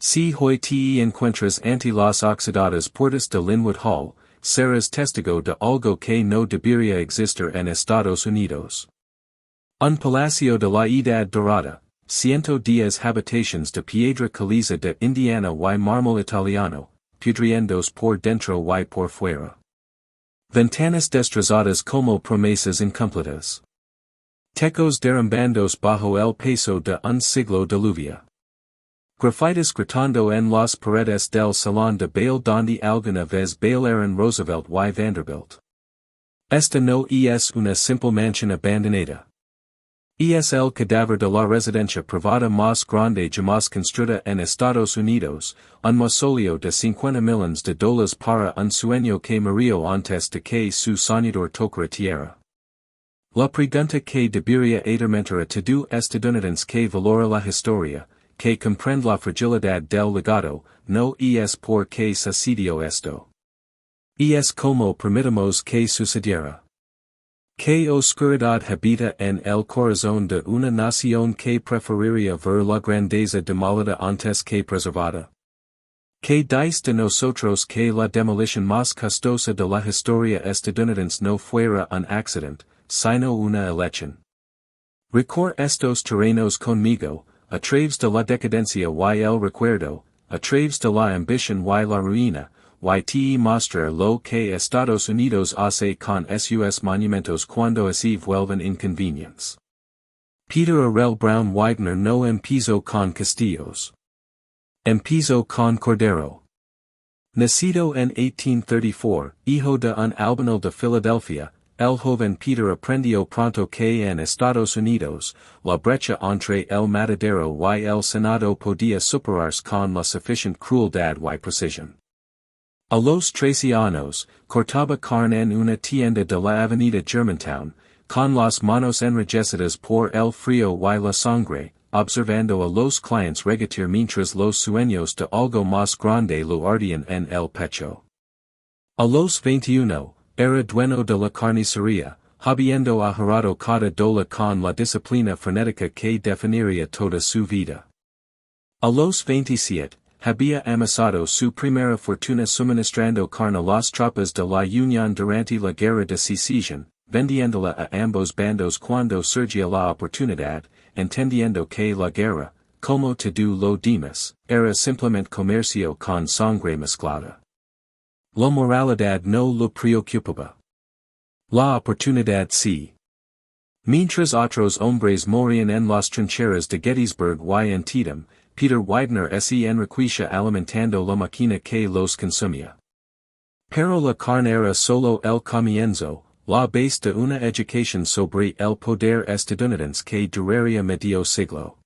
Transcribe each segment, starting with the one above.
Si hoy te encuentras ante las oxidadas puertas de Linwood Hall, serás testigo de algo que no debería existir en Estados Unidos. Un palacio de la Edad Dorada, 110 habitaciones de piedra caliza de Indiana y mármol italiano, pudriendos por dentro y por fuera. Ventanas destrozadas como promesas incumplidas. Tecos derrumbandos bajo el peso de un siglo de lluvia. Grafitis gritando en las paredes del salón de baile donde alguna vez bailaron Roosevelt y Vanderbilt. Esta no es una simple mansión abandonada. Es el cadáver de la residencia privada más grande jamás construida en Estados Unidos, un mausoleo de 50 millones de dólares para un sueño que murió antes de que su soñador tocara tierra. La pregunta que debería atormentar a todo estadounidense que valora la historia, que comprende la fragilidad del legado, no es por qué sucedió esto. Es como permitimos que sucediera. ¿Qué oscuridad habita en el corazón de una nación que preferiría ver la grandeza demolida antes que preservada? ¿Qué dice de nosotros que la demolición más costosa de la historia estadounidense no fuera un accidente, sino una elección? Recorre estos terrenos conmigo, a través de la decadencia y el recuerdo, a través de la ambición y la ruina, y te mostrar lo que Estados Unidos hace con sus monumentos cuando se vuelven inconvenientes. Peter Arrell Brown Widener no empezó con castillos. Empezó con Cordero. Nacido en 1834, hijo de un albinal de Filadelfia, el joven Peter aprendió pronto que en Estados Unidos, la brecha entre el matadero y el Senado podía superarse con la suficiente crueldad y precisión. A los 13 años, cortaba carne en una tienda de la avenida Germantown, con las manos enrojecidas por el frío y la sangre, observando a los clientes regatear mientras los sueños de algo más grande lo ardían en el pecho. A los 21, era dueño de la carnicería, habiendo ahorrado cada dólar con la disciplina frenética que definiría toda su vida. A los 27, había amasado su primera fortuna suministrando carne a las tropas de la Unión durante la Guerra de Secesión, vendiéndola a ambos bandos cuando surgía la oportunidad, entendiendo que la guerra, como todo lo demás, era simplemente comercio con sangre mezclada. La moralidad no lo preocupaba. La oportunidad sí. Mientras otros hombres morían en las trincheras de Gettysburg y Antietam, Peter Widener se enriquecía alimentando la máquina que los consumía. Pero la carne era solo el comienzo, la base de una educación sobre el poder estadounidense que duraría medio siglo.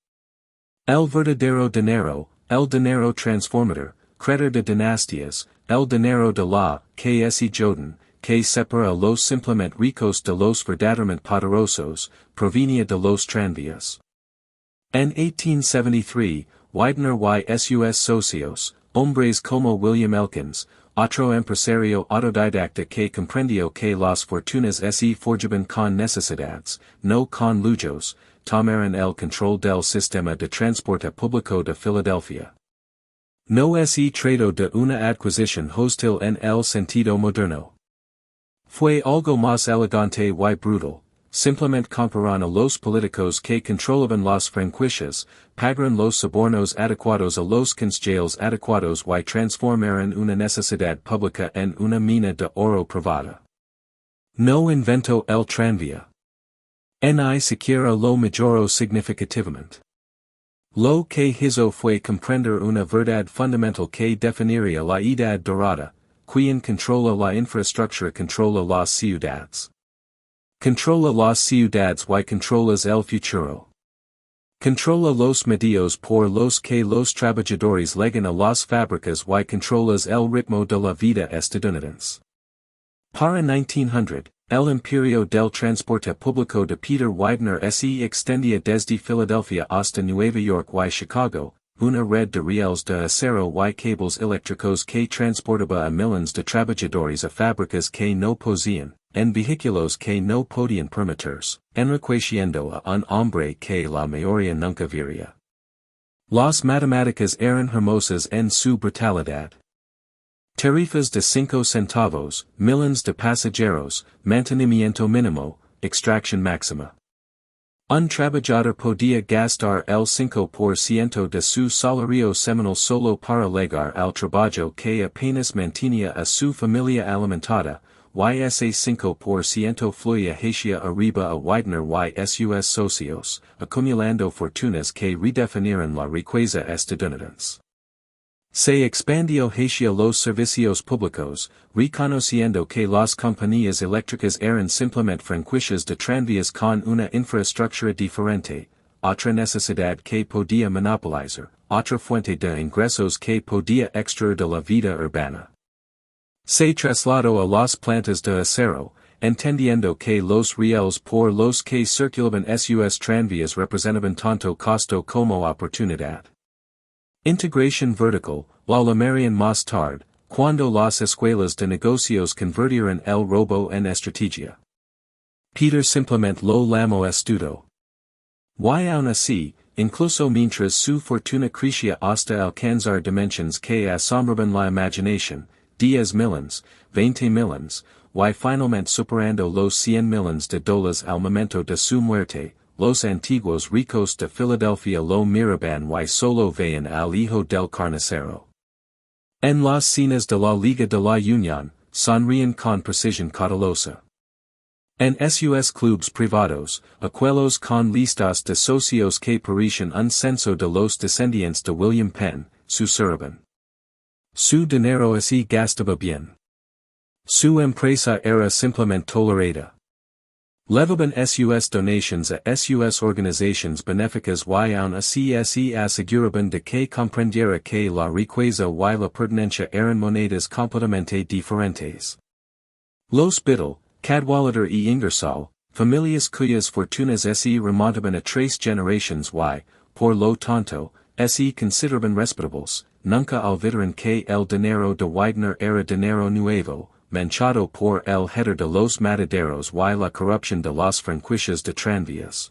El verdadero dinero, el dinero transformador, creador de dinastías, el dinero de la que es Jordan, que separa a los simplemente ricos de los verdaderamente poderosos, provenía de los tranvías. En 1873, Widener y sus socios, hombres como William Elkins, otro empresario autodidacta que comprendió que las fortunas se forjaban con necesidades, no con lujos, tomaron el control del sistema de transporte público de Filadelfia. No se trató de una adquisición hostil en el sentido moderno. Fue algo más elegante y brutal. Simplemente compraron a los políticos que controlaban las franquicias, pagaron los sobornos adecuados a los consejeros adecuados y transformaron una necesidad pública en una mina de oro privada. No inventó el tranvía. Ni siquiera lo mejoró significativamente. Lo que hizo fue comprender una verdad fundamental que definiría la edad dorada, quien controla la infraestructura controla las ciudades. Controla las ciudades y controlas el futuro. Controla los medios por los que los trabajadores llegan a las fábricas y controlas el ritmo de la vida estadounidense. Para 1900, el imperio del transporte público de Peter Widener se extendía desde Filadelfia hasta Nueva York y Chicago, una red de rieles de acero y cables eléctricos que transportaba a millones de trabajadores a fábricas que no poseían, en vehículos que no podían permitirse, enriqueciendo a un hombre que la mayoría nunca vería. Las matemáticas eran hermosas en su brutalidad. Tarifas de 5 centavos, millones de pasajeros, mantenimiento mínimo, extracción máxima. Un trabajador podía gastar el 5% de su salario semanal solo para llegar al trabajo que apenas mantenía a su familia alimentada, y ese 5% fluía hacia arriba a Widener y sus socios, acumulando fortunas que redefinieron la riqueza estadounidense. Se expandió hacia los servicios públicos, reconociendo que las compañías eléctricas eran simplemente franquicias de tranvías con una infraestructura diferente, otra necesidad que podía monopolizar, otra fuente de ingresos que podía extraer de la vida urbana. Se trasladó a las plantas de acero, entendiendo que los rieles por los que circulaban sus tranvías representaban tanto costo como oportunidad. Integración vertical, la llamarían más tarde, cuando las escuelas de negocios convirtieron el robo en estrategia. Peter simplemente lo llamó estudo. Y aún así, incluso mientras su fortuna crecía hasta alcanzar dimensiones que asombraban la imaginación, 10 millones, 20 millones, y finalmente superando los 100 millones de dólares al momento de su muerte, los antiguos ricos de Filadelfia lo miraban y solo veían al hijo del carnicero. En las cenas de la Liga de la Unión, sonrían con precisión cautelosa. En sus clubs privados, aquellos con listas de socios que parecían un censo de los descendientes de William Penn, susurraban. Su dinero así gastaba bien. Su empresa era simplemente tolerada. Levaban sus donations a sus organizaciones benéficas y aún así se aseguraban de que comprendiera que la riqueza y la pertenencia eran monedas completamente diferentes. Los Biddle, Cadwallader y Ingersoll, familias cuyas fortunas se remontaban a 3 generations y, por lo tanto, se consideraban respetables, nunca olvidaron que el dinero de Widener era dinero nuevo, manchado por el hedor de los mataderos y la corrupción de las franquicias de tranvías.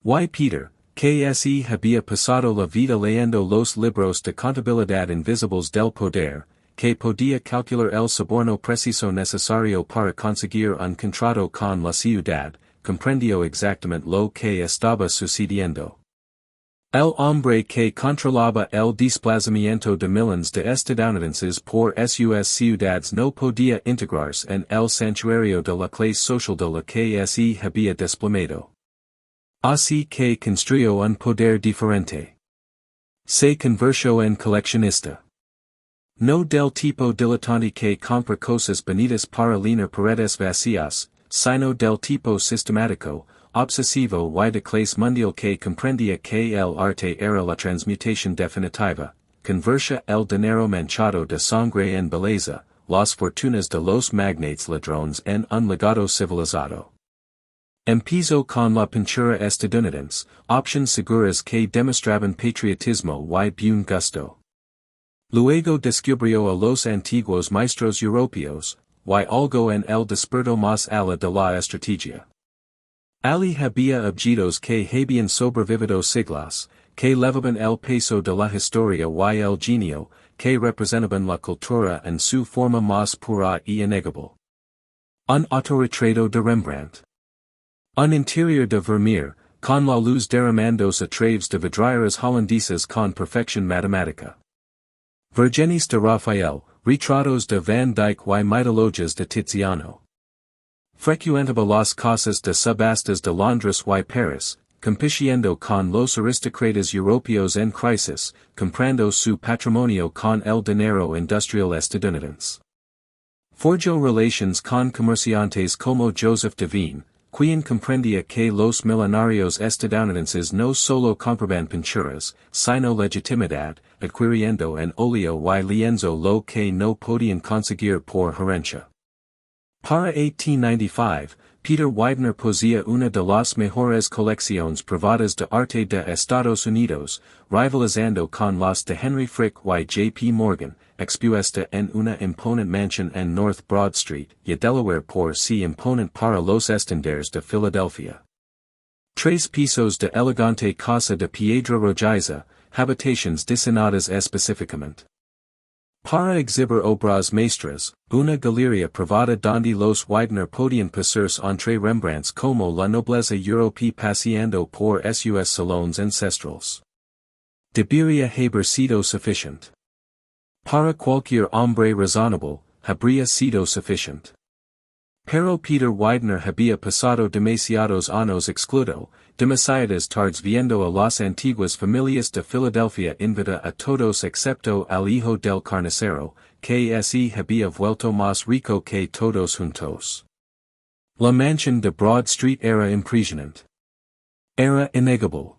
Y Peter, que se había pasado la vida leyendo los libros de contabilidad invisibles del poder, que podía calcular el soborno preciso necesario para conseguir un contrato con la ciudad, comprendió exactamente lo que estaba sucediendo. El hombre que controlaba el desplazamiento de millones de estadounidenses por sus ciudades no podía integrarse en el santuario de la clase social de la que se había desplomado. Así que construyó un poder diferente. Se convirtió en coleccionista. No del tipo diletante que compra cosas bonitas para llenar paredes vacías, sino del tipo sistemático, obsesivo y de clase mundial que comprendía que el arte era la transmutación definitiva, convertía el dinero manchado de sangre en belleza, las fortunas de los magnates ladrones en un legado civilizado. Empezó con la pintura estadounidense, opciones seguras que demostraban patriotismo y buen gusto. Luego descubrió a los antiguos maestros europeos, y algo en el despertó más allá de la estrategia. Ali había objetos que habían sobrevivido siglos, que levaban el peso de la historia y el genio, que representaban la cultura en su forma más pura y innegable. Un autorretrato de Rembrandt. Un interior de Vermeer, con la luz derramándose a través de vidrieras holandesas con perfección matemática. Virgenis de Rafael, retratos de Van Dyck y mitologías de Tiziano. Frecuentaba las casas de subastas de Londres y Paris, compitiendo con los aristócratas europeos en crisis, comprando su patrimonio con el dinero industrial estadounidense. Forjó relations con comerciantes como Joseph Devine, quien comprendía que los millonarios estadounidenses no solo compraban pinturas, sino legitimidad, adquiriendo en óleo y lienzo lo que no podían conseguir por herencia. Para 1895, Peter Widener poseía una de las mejores colecciones privadas de arte de Estados Unidos, rivalizando con las de Henry Frick y J.P. Morgan, expuesta en una imponente mansión en North Broad Street, y Delaware por si imponente para los estandartes de Filadelfia. 3 pisos de elegante casa de piedra rojiza, habitations designadas específicamente. Para exhibir obras maestras, una galería privada donde los Widener podían pasarse entre Rembrandts como la nobleza europea paseando por sus salones ancestrales. Debería haber sido suficiente. Para cualquier hombre razonable, habría sido suficiente. Pero Peter Widener había pasado demasiados años excluido, demasiadas tardes viendo a las antiguas familias de Filadelfia invita a todos excepto al hijo del carnicero, que se había vuelto más rico que todos juntos. La mansión de Broad Street era impresionante. Era innegable.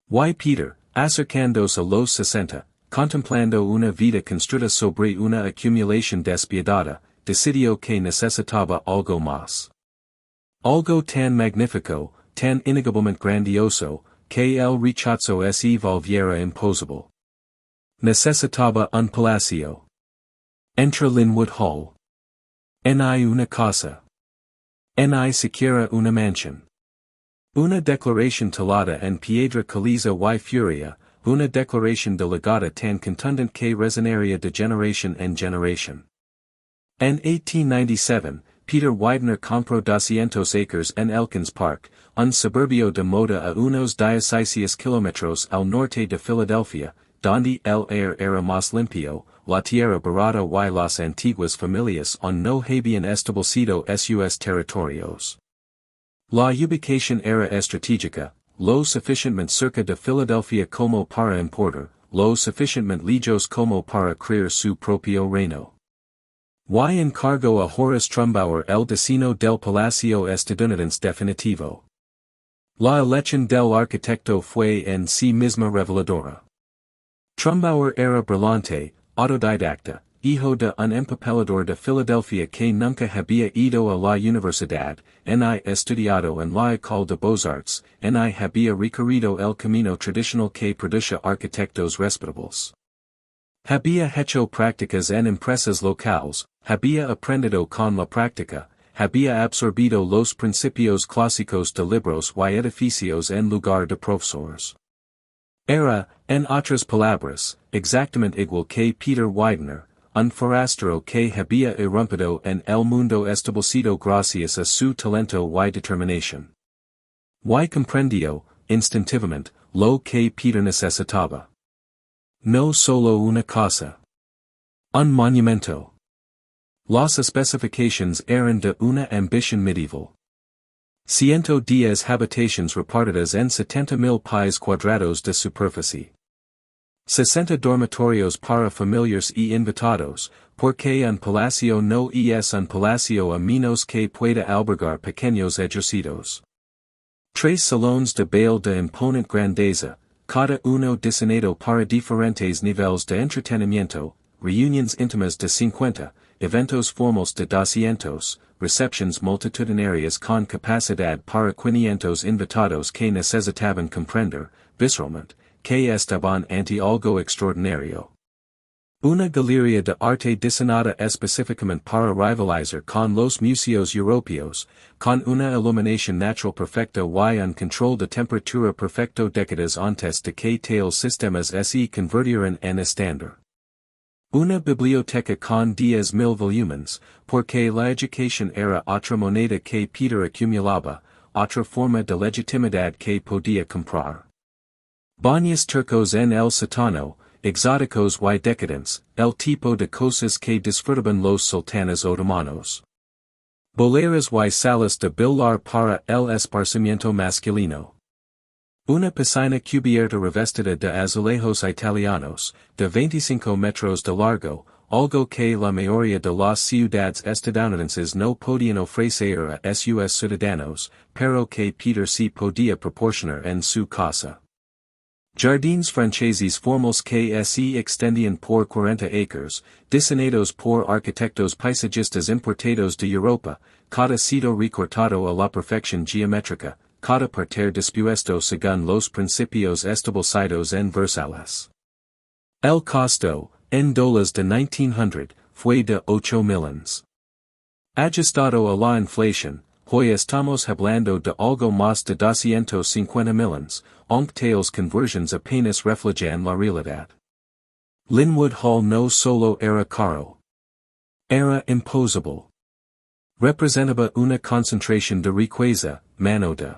Peter, acercándose a los 60, contemplando una vida construida sobre una acumulación despiadada, decidió que necesitaba algo más. Algo tan magnífico, tan innegablemente grandioso, que el rechazo se volviera imposible. Necesitaba un palacio. Entre Linwood Hall. Ni una casa. Ni siquiera una mansión. Una declaración talada en piedra caliza y furia, una declaración delegada tan contundente que resonaría de generación en generación. En 1897, Peter Widener compró 200 acres en Elkins Park, un suburbio de moda a unos 16 kilómetros al norte de Filadelfia, donde el aire era más limpio, la tierra barata y las antiguas familias no habían establecido sus territorios. La ubicación era estratégica, lo suficientemente cerca de Filadelfia como para importar, lo suficientemente lejos como para crear su propio reino. Encargó a Horace Trumbauer el diseño del Palacio Estadounidense definitivo. La elección del arquitecto fue en sí misma reveladora. Trumbauer era brillante, autodidacta, hijo de un empapelador de Filadelfia que nunca había ido a la universidad, estudiado en la École de Beaux-Arts, había recorrido el camino tradicional que produce arquitectos respetables. Había hecho prácticas en empresas locales, había aprendido con la práctica, había absorbido los principios clásicos de libros y edificios en lugar de profesores. Era, en otras palabras, exactamente igual que Peter Widener, un forastero que había irrumpido en el mundo establecido gracias a su talento y determinación. Comprendió, instintivamente, lo que Peter necesitaba. No solo una casa. Un monumento. Las especificaciones eran de una ambición medieval. 110 habitaciones repartidas en 70,000 pies cuadrados de superficie. 60 dormitorios para familiares y invitados, porque un palacio no es un palacio a menos que pueda albergar pequeños ejercicios. 3 salones de baile de imponente grandeza, cada uno diseñado para diferentes niveles de entretenimiento, reuniones íntimas de 50, eventos formales de 200, recepciones multitudinarias con capacidad para 500 invitados que necesitaban comprender, visceralmente, que estaban ante algo extraordinario. Una galería de arte diseñada específicamente para rivalizar con los museos europeos, con una iluminación natural perfecta y un control de temperatura perfecto décadas antes de que tales sistemas se convirtieran en estándar. Una biblioteca con 10,000 volúmenes, porque la educación era otra moneda que Peter acumulaba, otra forma de legitimidad que podía comprar. Baños turcos en el sótano, exóticos y decadentes, el tipo de cosas que disfrutaban los sultanes otomanos. Boleras y salas de billar para el esparcimiento masculino. Una piscina cubierta revestida de azulejos italianos, de 25 metros de largo, algo que la mayoría de las ciudades estadounidenses no podían ofrecer a sus ciudadanos, pero que Peter sí podía proporcionar en su casa. Jardins franceses formales que se extendían por 40 acres, diseñados por arquitectos paisajistas importados de Europa, cada sitio recortado a la perfección geométrica, cada parterre dispuesto según los principios establecidos en Versalles. El costo, en dólares de 1900, fue de 8 millones. Ajustado a la inflación, hoy estamos hablando de algo más de 250 millones, aunque tales conversions apenas reflejan la realidad. Linwood Hall no solo era caro. Era imposible. Representaba una concentración de riqueza, mano de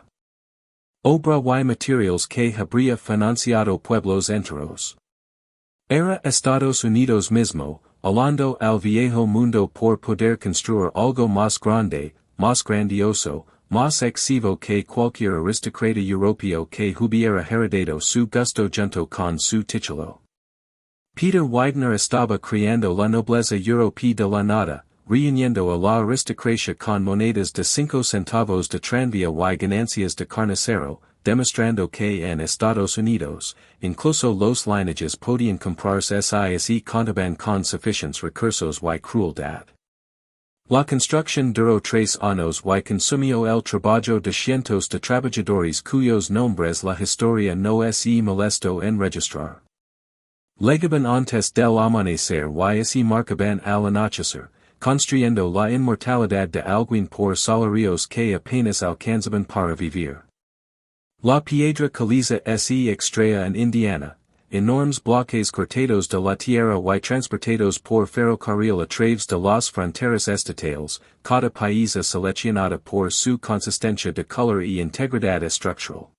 obra y materiales que habría financiado pueblos enteros. Era Estados Unidos mismo, hablando al viejo mundo por poder construir algo más grande, más grandioso, más excesivo que cualquier aristócrata europeo que hubiera heredado su gusto junto con su título. Peter Widener estaba creando la nobleza europea de la nada, reuniendo a la aristocracia con monedas de 5 centavos de tranvía y ganancias de carnicero, demostrando que en Estados Unidos, incluso los lineages podían comprarse y contaban con suficientes recursos y crueldad. La construcción duró 3 años y consumió el trabajo de cientos de trabajadores cuyos nombres la historia no es molesto en registrar. Llegaban antes del amanecer y marcaban al anochecer, construyendo la inmortalidad de alguien por salarios que apenas alcanzaban para vivir. La piedra caliza se extraía en Indiana, enormes bloques cortados de la tierra y transportados por ferrocarril a través de las fronteras estatales, cada país seleccionada por su consistencia de color y integridad estructural.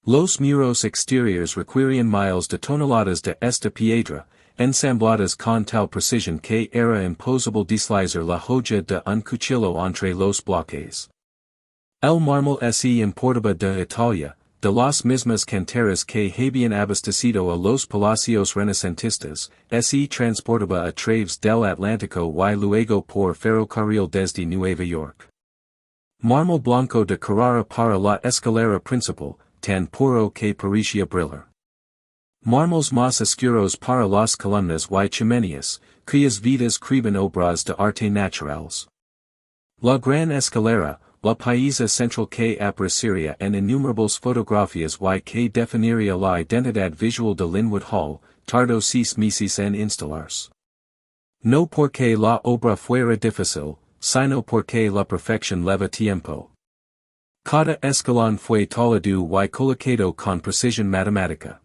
Los muros exteriores requerían miles de toneladas de esta piedra, ensambladas con tal precisión que era imposible deslizar la hoja de un cuchillo entre los bloques. El mármol se importaba de Italia, de las mismas canteras que habían abastecido a los palacios renacentistas, se transportaba a través del Atlántico y luego por ferrocarril desde Nueva York. Mármol blanco de Carrara para la escalera principal, tan puro que parecía brillar. Mármoles más oscuros para las columnas y chimeneas, cuyas vidas criban obras de arte naturales. La gran escalera, la pieza central que aparecería en innumerables fotografías y que definiría la identidad visual de Linwood Hall, tardó 6 meses en instalarse. No porque la obra fuera difícil, sino porque la perfección lleva tiempo. Cada escalón fue talado y colocado con precisión matemática.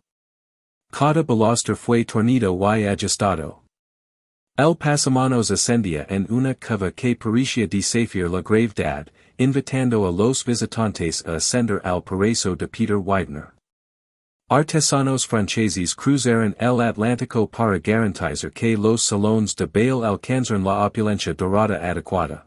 Cada baluster fue tornido y ajustado. El pasamanos ascendía en una cava que parecía desafiar la gravedad, invitando a los visitantes a ascender al paraíso de Peter Widener. Artesanos franceses cruzaron el Atlántico para garantizar que los salones de baile alcanzaran la opulencia dorada adecuada.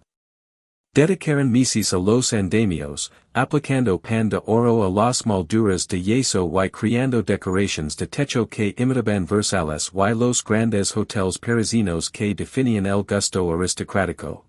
Dedicaron meses a los andamios, aplicando pan de oro a las molduras de yeso y creando decoraciones de techo que imitaban Versalles y los grandes hoteles parisinos que definían el gusto aristocrático.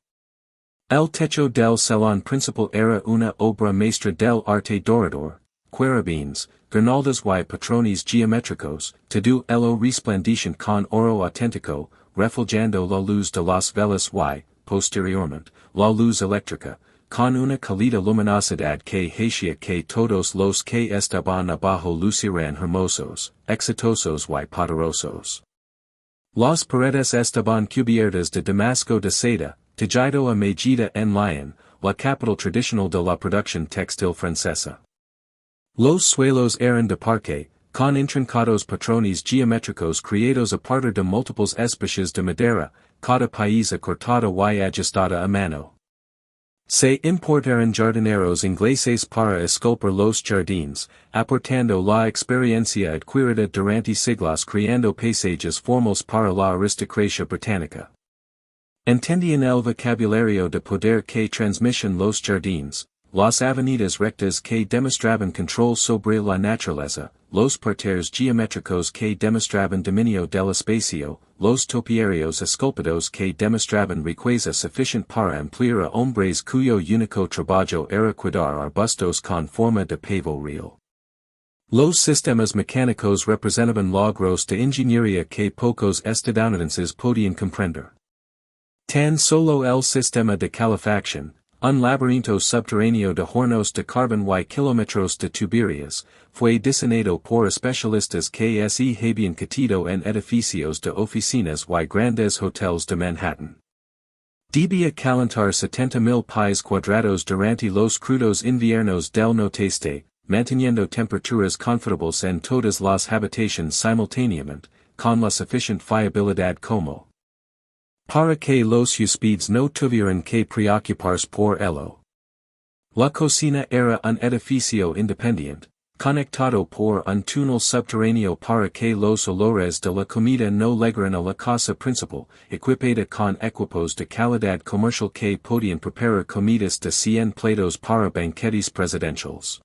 El techo del salón principal era una obra maestra del arte dorador, querubines, guirnaldas y patrones geométricos, todo ello resplandeciente con oro auténtico, reflejando la luz de las velas y, posteriormente, la luz eléctrica, con una cálida luminosidad que hacía que todos los que estaban abajo lucieran hermosos, exitosos y poderosos. Las paredes estaban cubiertas de damasco de seda, tejido a medida en Lyon, la capital tradicional de la producción textil francesa. Los suelos eran de parquet, con intrincados patrones geométricos creados a partir de múltiples especies de madera, cada pieza cortada y ajustada a mano. Se importaron jardineros ingleses para esculpir los jardines, aportando la experiencia adquirida durante siglos creando paisajes formales para la aristocracia británica. Entendían el vocabulario de poder que transmitían los jardines, las avenidas rectas que demostraban control sobre la naturaleza, los parterres geométricos que demostraban dominio del espacio, los topiarios esculpidos que demostraban riqueza suficiente para ampliar a hombres cuyo único trabajo era cuidar arbustos con forma de pavo real. Los sistemas mecánicos representaban logros de ingeniería que pocos estadounidenses podían comprender. Tan solo el sistema de calefacción, un laberinto subterráneo de hornos de carbón y kilómetros de tuberías, fue diseñado por especialistas que se habían quedado en edificios de oficinas y grandes hoteles de Manhattan. Debía calentar 70,000 pies cuadrados durante los crudos inviernos del noteste, manteniendo temperaturas confortables en todas las habitaciones simultáneamente, con la suficiente fiabilidad como para que los huéspedes no tuvieran que preocuparse por ello. La cocina era un edificio independiente, conectado por un túnel subterráneo para que los olores de la comida no llegaran a la casa principal, equipada con equipos de calidad comercial que podían preparar comidas de 100 platos para banquetes presidenciales.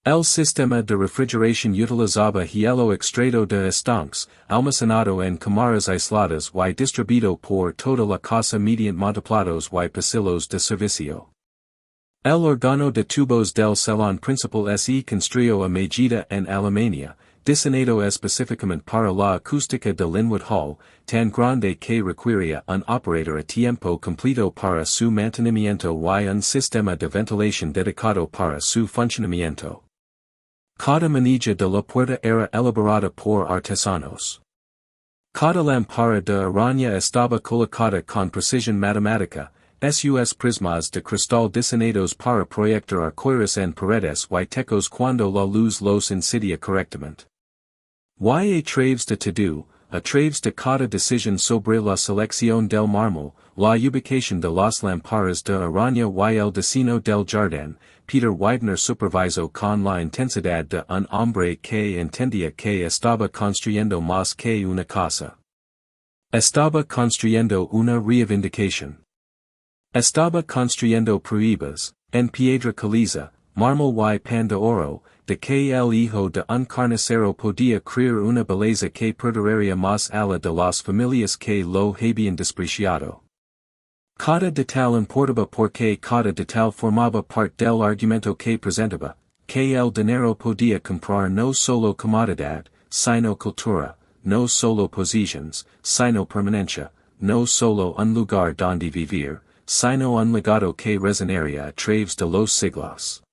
El sistema de refrigeración utilizaba hielo extraído de estanques, almacenado en cámaras aisladas y distribuido por toda la casa mediante multiplatos y pasillos de servicio. El órgano de tubos del salón principal se construyó a medida en Alemania, diseñado específicamente para la acústica de Linwood Hall, tan grande que requería un operador a tiempo completo para su mantenimiento y un sistema de ventilación dedicado para su funcionamiento. Cada manilla de la puerta era elaborada por artesanos. Cada lámpara de araña estaba colocada con precisión matemática, sus prismas de cristal diseñados para proyectar arcoíris en paredes y tecos cuando la luz los incidia correctamente. Y a través de todo, a través de cada decisión sobre la selección del mármol, la ubicación de las lámparas de araña y el diseño del jardín, Peter Widener supervisó con la intensidad de un hombre que entendía que estaba construyendo más que una casa. Estaba construyendo una reivindicación. Estaba construyendo pruebas, en piedra caliza, mármol y pan de oro, de que el hijo de un carnicero podía crear una belleza que perduraría más allá de las familias que lo habían despreciado. Cada detalle importaba porque cada detalle formaba parte del argumento que presentaba, que el dinero podía comprar no solo comodidad, sino cultura, no solo posiciones, sino permanencia, no solo un lugar donde vivir, sino un legado que resonaría a través de los siglos.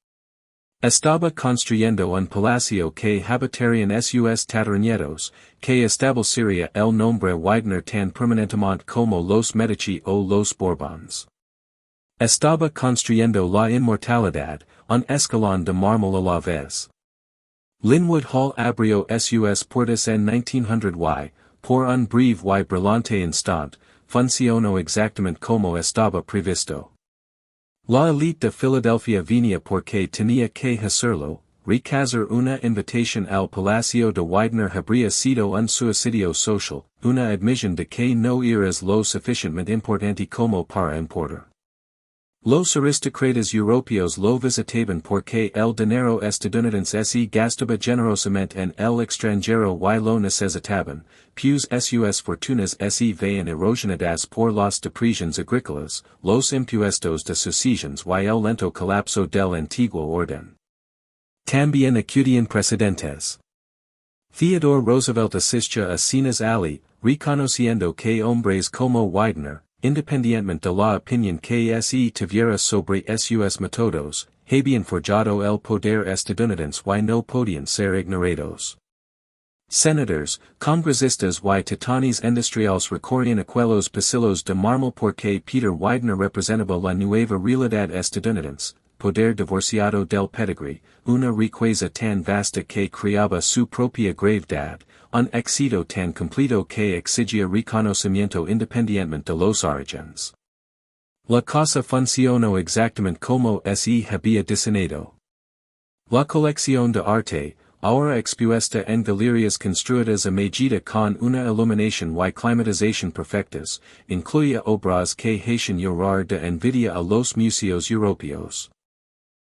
Estaba construyendo un palacio que habitarían sus tataranietos, que establecería el nombre Widener tan permanentemente como los Medici o los Borbones. Estaba construyendo la inmortalidad, un escalón de mármol a la vez. Linwood Hall abrió sus puertas en 1900 y, por un breve y brillante instante, funcionó exactamente como estaba previsto. La élite de Filadelfia venía porque tenía que hacerlo, rechazar una invitación al Palacio de Widener habría sido un suicidio social, una admisión de que no eras lo suficientemente importante como para importar. Los aristócratas europeos lo visitaban porque el dinero estadounidense se gastaba generosamente en el extranjero y lo necesitaban, pues sus fortunas se veían erosionadas por las depresiones agrícolas, los impuestos de sucesiones y el lento colapso del antiguo orden. También acudían presidentes. Theodore Roosevelt asistía a cenas allí, reconociendo que hombres como Widener, independientemente de la opinión que se tuviera sobre sus métodos, habían forjado el poder estadounidense y no podían ser ignorados. Senadores, congresistas y titanes industriales recorrían aquellos pasillos de mármol porque Peter Widener representaba la nueva realidad estadounidense, poder divorciado del pedigree, una riqueza tan vasta que creaba su propia gravedad, un éxito tan completo que exigía reconocimiento independientemente de los orígenes. La cosa funcionó exactamente como se había diseñado. La colección de arte, ahora expuesta en galerías construidas a medida con una iluminación y climatización perfectas, incluía obras que hacían llorar de envidia a los museos europeos.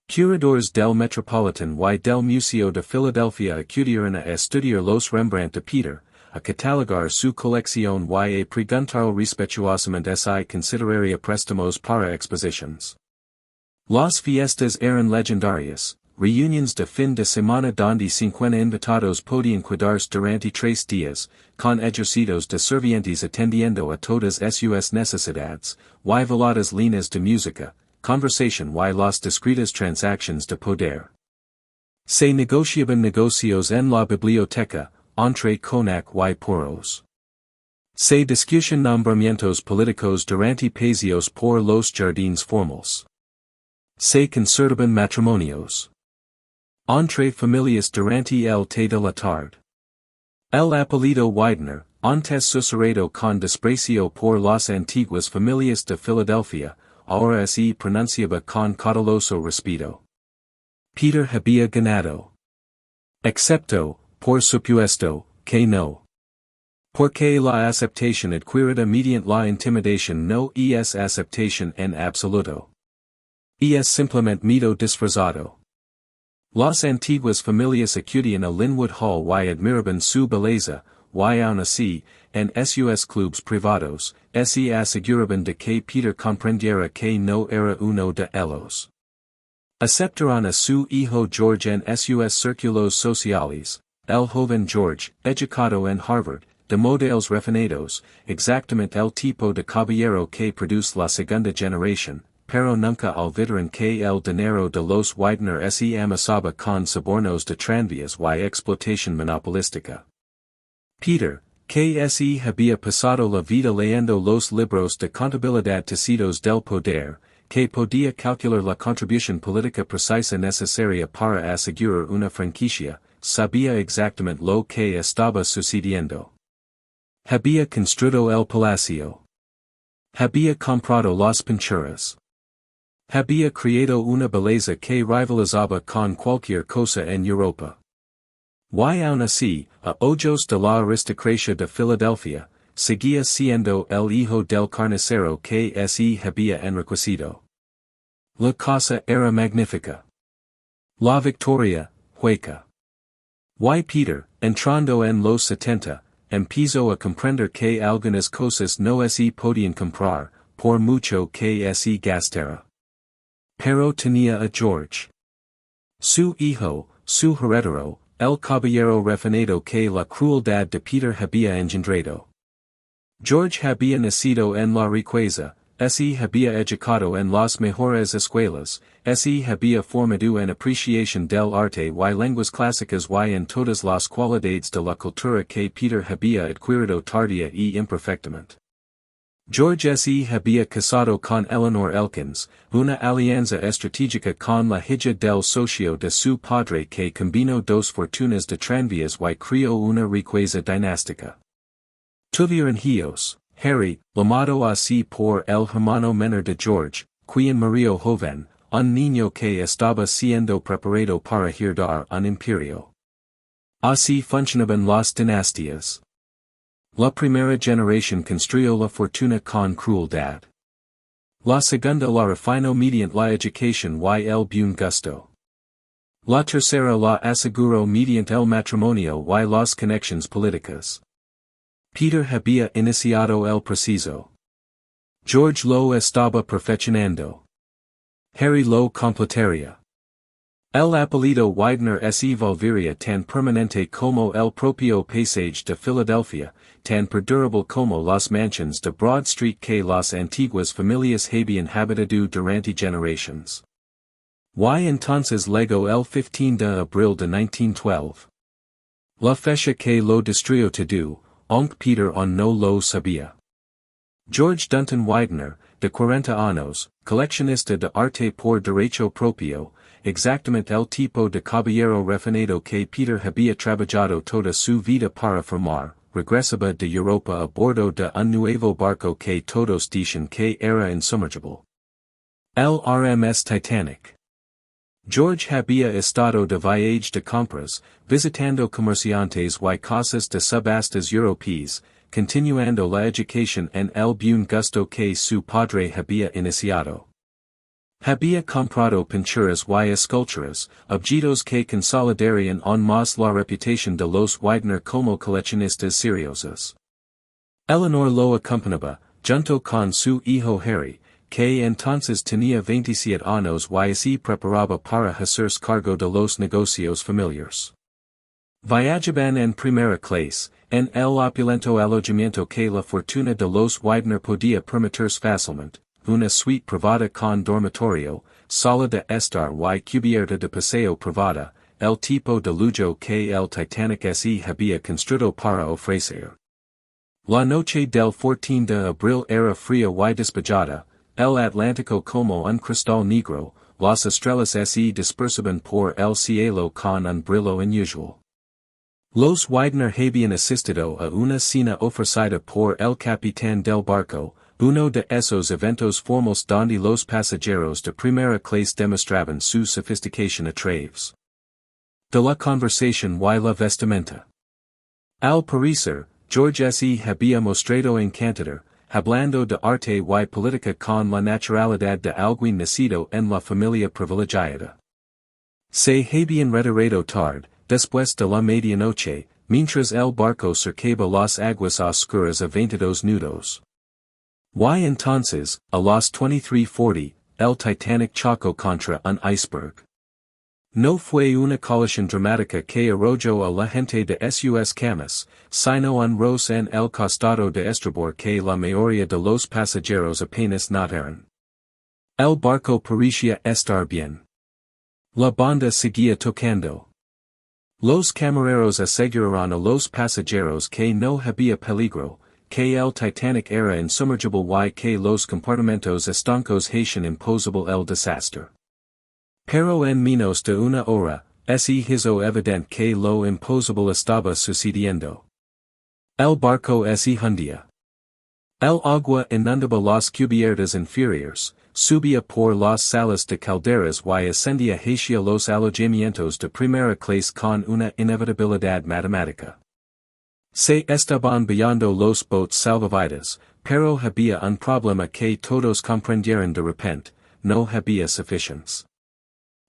Curadores del Metropolitan y del Museo de Filadelfia acudieron a estudiar los Rembrandt de Peter, a catalogar su colección y a preguntar respetuosamente si consideraría préstamos para exposiciones. Las fiestas eran legendarias, reuniones de fin de semana donde 50 invitados podían quedarse durante 3 días, con ejércitos de sirvientes atendiendo a todas sus necesidades, y veladas líneas de música, conversation y las discretas transacciones de poder. Se negociaban negocios en la biblioteca, entre conac y poros. Se discusión nombramientos políticos durante paseos por los jardines formales. Se concertaban matrimonios. Entre familias durante el té de la tarde. El apellido Widener, antes susurrado con desprecio por las antiguas familias de Filadelfia, ahora se pronunciaba con cauteloso respeto. Peter había ganado. Excepto, por supuesto, que no. Porque la aceptación adquirida mediante la intimidación no es aceptación en absoluto. Es simplemente miedo disfrazado. Las antiguas familias acudían a Linwood Hall y admiraban su belleza, y aun así, en sus clubs privados, se aseguraban de que Peter comprendiera que no era uno de ellos. Aceptaron a su hijo George en sus círculos sociales, el joven George, educado en Harvard, de modelos refinados, exactamente el tipo de caballero que produce la segunda generación, pero nunca olvidaron que el dinero de los Widener se amasaba con sobornos de tranvías y explotación monopolística. Peter, que se había pasado la vida leyendo los libros de contabilidad tecidos del poder, que podía calcular la contribución política precisa necesaria para asegurar una franquicia, sabía exactamente lo que estaba sucediendo. Había construido el palacio. Había comprado las pinturas. Había creado una belleza que rivalizaba con cualquier cosa en Europa. Y aun así, a ojos de la aristocracia de Filadelfia, seguía siendo el hijo del carnicero que se había enriquecido. La casa era magnífica. La victoria, hueca. Y Peter, entrando en los 70, empezó a comprender que algunas cosas no se podían comprar, por mucho que se gastara. Pero tenía a George. Su hijo, su heredero, el caballero refinado que la crueldad de Peter había engendrado. George había nacido en la riqueza, se había educado en las mejores escuelas, se había formado en apreciación del arte y lenguas clásicas y en todas las cualidades de la cultura que Peter había adquirido tardía y imperfectamente. George se había casado con Eleanor Elkins, una alianza estratégica con la hija del socio de su padre que combinó dos fortunas de tranvías y creó una riqueza dinástica. Tuvieron hijos, Harry, llamado así por el hermano menor de George, quien murió joven, un niño que estaba siendo preparado para heredar un imperio. Así funcionaban las dinastías. La primera generación construyó la fortuna con crueldad. La segunda la refinó mediante la educación y el buen gusto. La tercera la aseguró mediante el matrimonio y las conexiones políticas. Peter había iniciado el proceso. George lo estaba perfeccionando. Harry lo completaría. El apellido Widener se volvería tan permanente como el propio paisaje de Filadelfia, tan perdurable como las mansiones de Broad Street que las antiguas familias habían habitado durante generaciones. Y entonces llegó el 15 de abril de 1912. La fecha que lo destruyó todo, aunque Peter aún no lo sabía. George Dunton Widener, de 40 años, coleccionista de arte por derecho propio, exactamente el tipo de caballero refinado que Peter había trabajado toda su vida para formar, regresaba de Europa a bordo de un nuevo barco que todos dicen que era insumergible. El RMS Titanic. George había estado de viaje de compras, visitando comerciantes y casas de subastas europeas, continuando la educación en el buen gusto que su padre había iniciado. Había comprado pinturas y esculturas, objetos que consolidarían aún más la reputación de los Widener como coleccionistas seriosos. Eleanor lo acompañaba, junto con su hijo Harry, que entonces tenía 27 años y se preparaba para hacerse cargo de los negocios familiares. Viajaban en primera clase, en el opulento alojamiento que la fortuna de los Widener podía permitirse fácilmente, una suite privada con dormitorio, sala de estar y cubierta de paseo privada, el tipo de lujo que el Titanic se había construido para ofrecer. La noche del 14 de abril era fría y despejada, el Atlántico como un cristal negro, las estrellas se dispersaban por el cielo con un brillo inusual. Los Widener habían asistido a una cena ofrecida por el capitán del barco, uno de esos eventos formales donde los pasajeros de primera clase demostraban su sofisticación a través de la conversación y la vestimenta. Al parecer, George se había mostrado encantador, hablando de arte y política con la naturalidad de alguien nacido en la familia privilegiada. Se habían retirado tarde, después de la medianoche, mientras el barco cercaba las aguas oscuras a 22 nudos. Y entonces, a las 23:40, el Titanic chocó contra un iceberg. No fue una colisión dramática que arrolló a la gente de sus camas, sino un roce en el costado de estribor que la mayoría de los pasajeros apenas notaron. El barco parecía estar bien. La banda seguía tocando. Los camareros aseguraron a los pasajeros que no había peligro, que el Titanic era insumergible y que los compartimentos estancos hacían imposible el desastre. Pero en menos de una hora, se hizo evidente que lo imposible estaba sucediendo. El barco se hundía. El agua inundaba las cubiertas inferiores, subía por las salas de calderas y ascendía hacia los alojamientos de primera clase con una inevitabilidad matemática. Se estaban viendo los botes salvavidas, pero había un problema que todos comprendieron de repente, no había suficientes.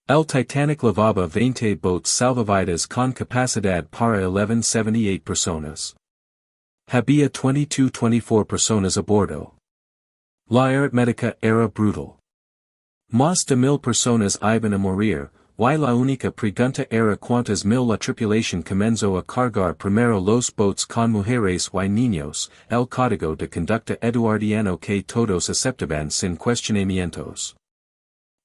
El Titanic llevaba 20 botes salvavidas con capacidad para 1178 personas. Había 24 personas a bordo. La aritmética era brutal. Más de 1000 personas iban a morir, y la única pregunta era cuántas mil la tripulación comenzó a cargar primero los botes con mujeres y niños, el código de conducta eduardiano que todos aceptaban sin cuestionamientos.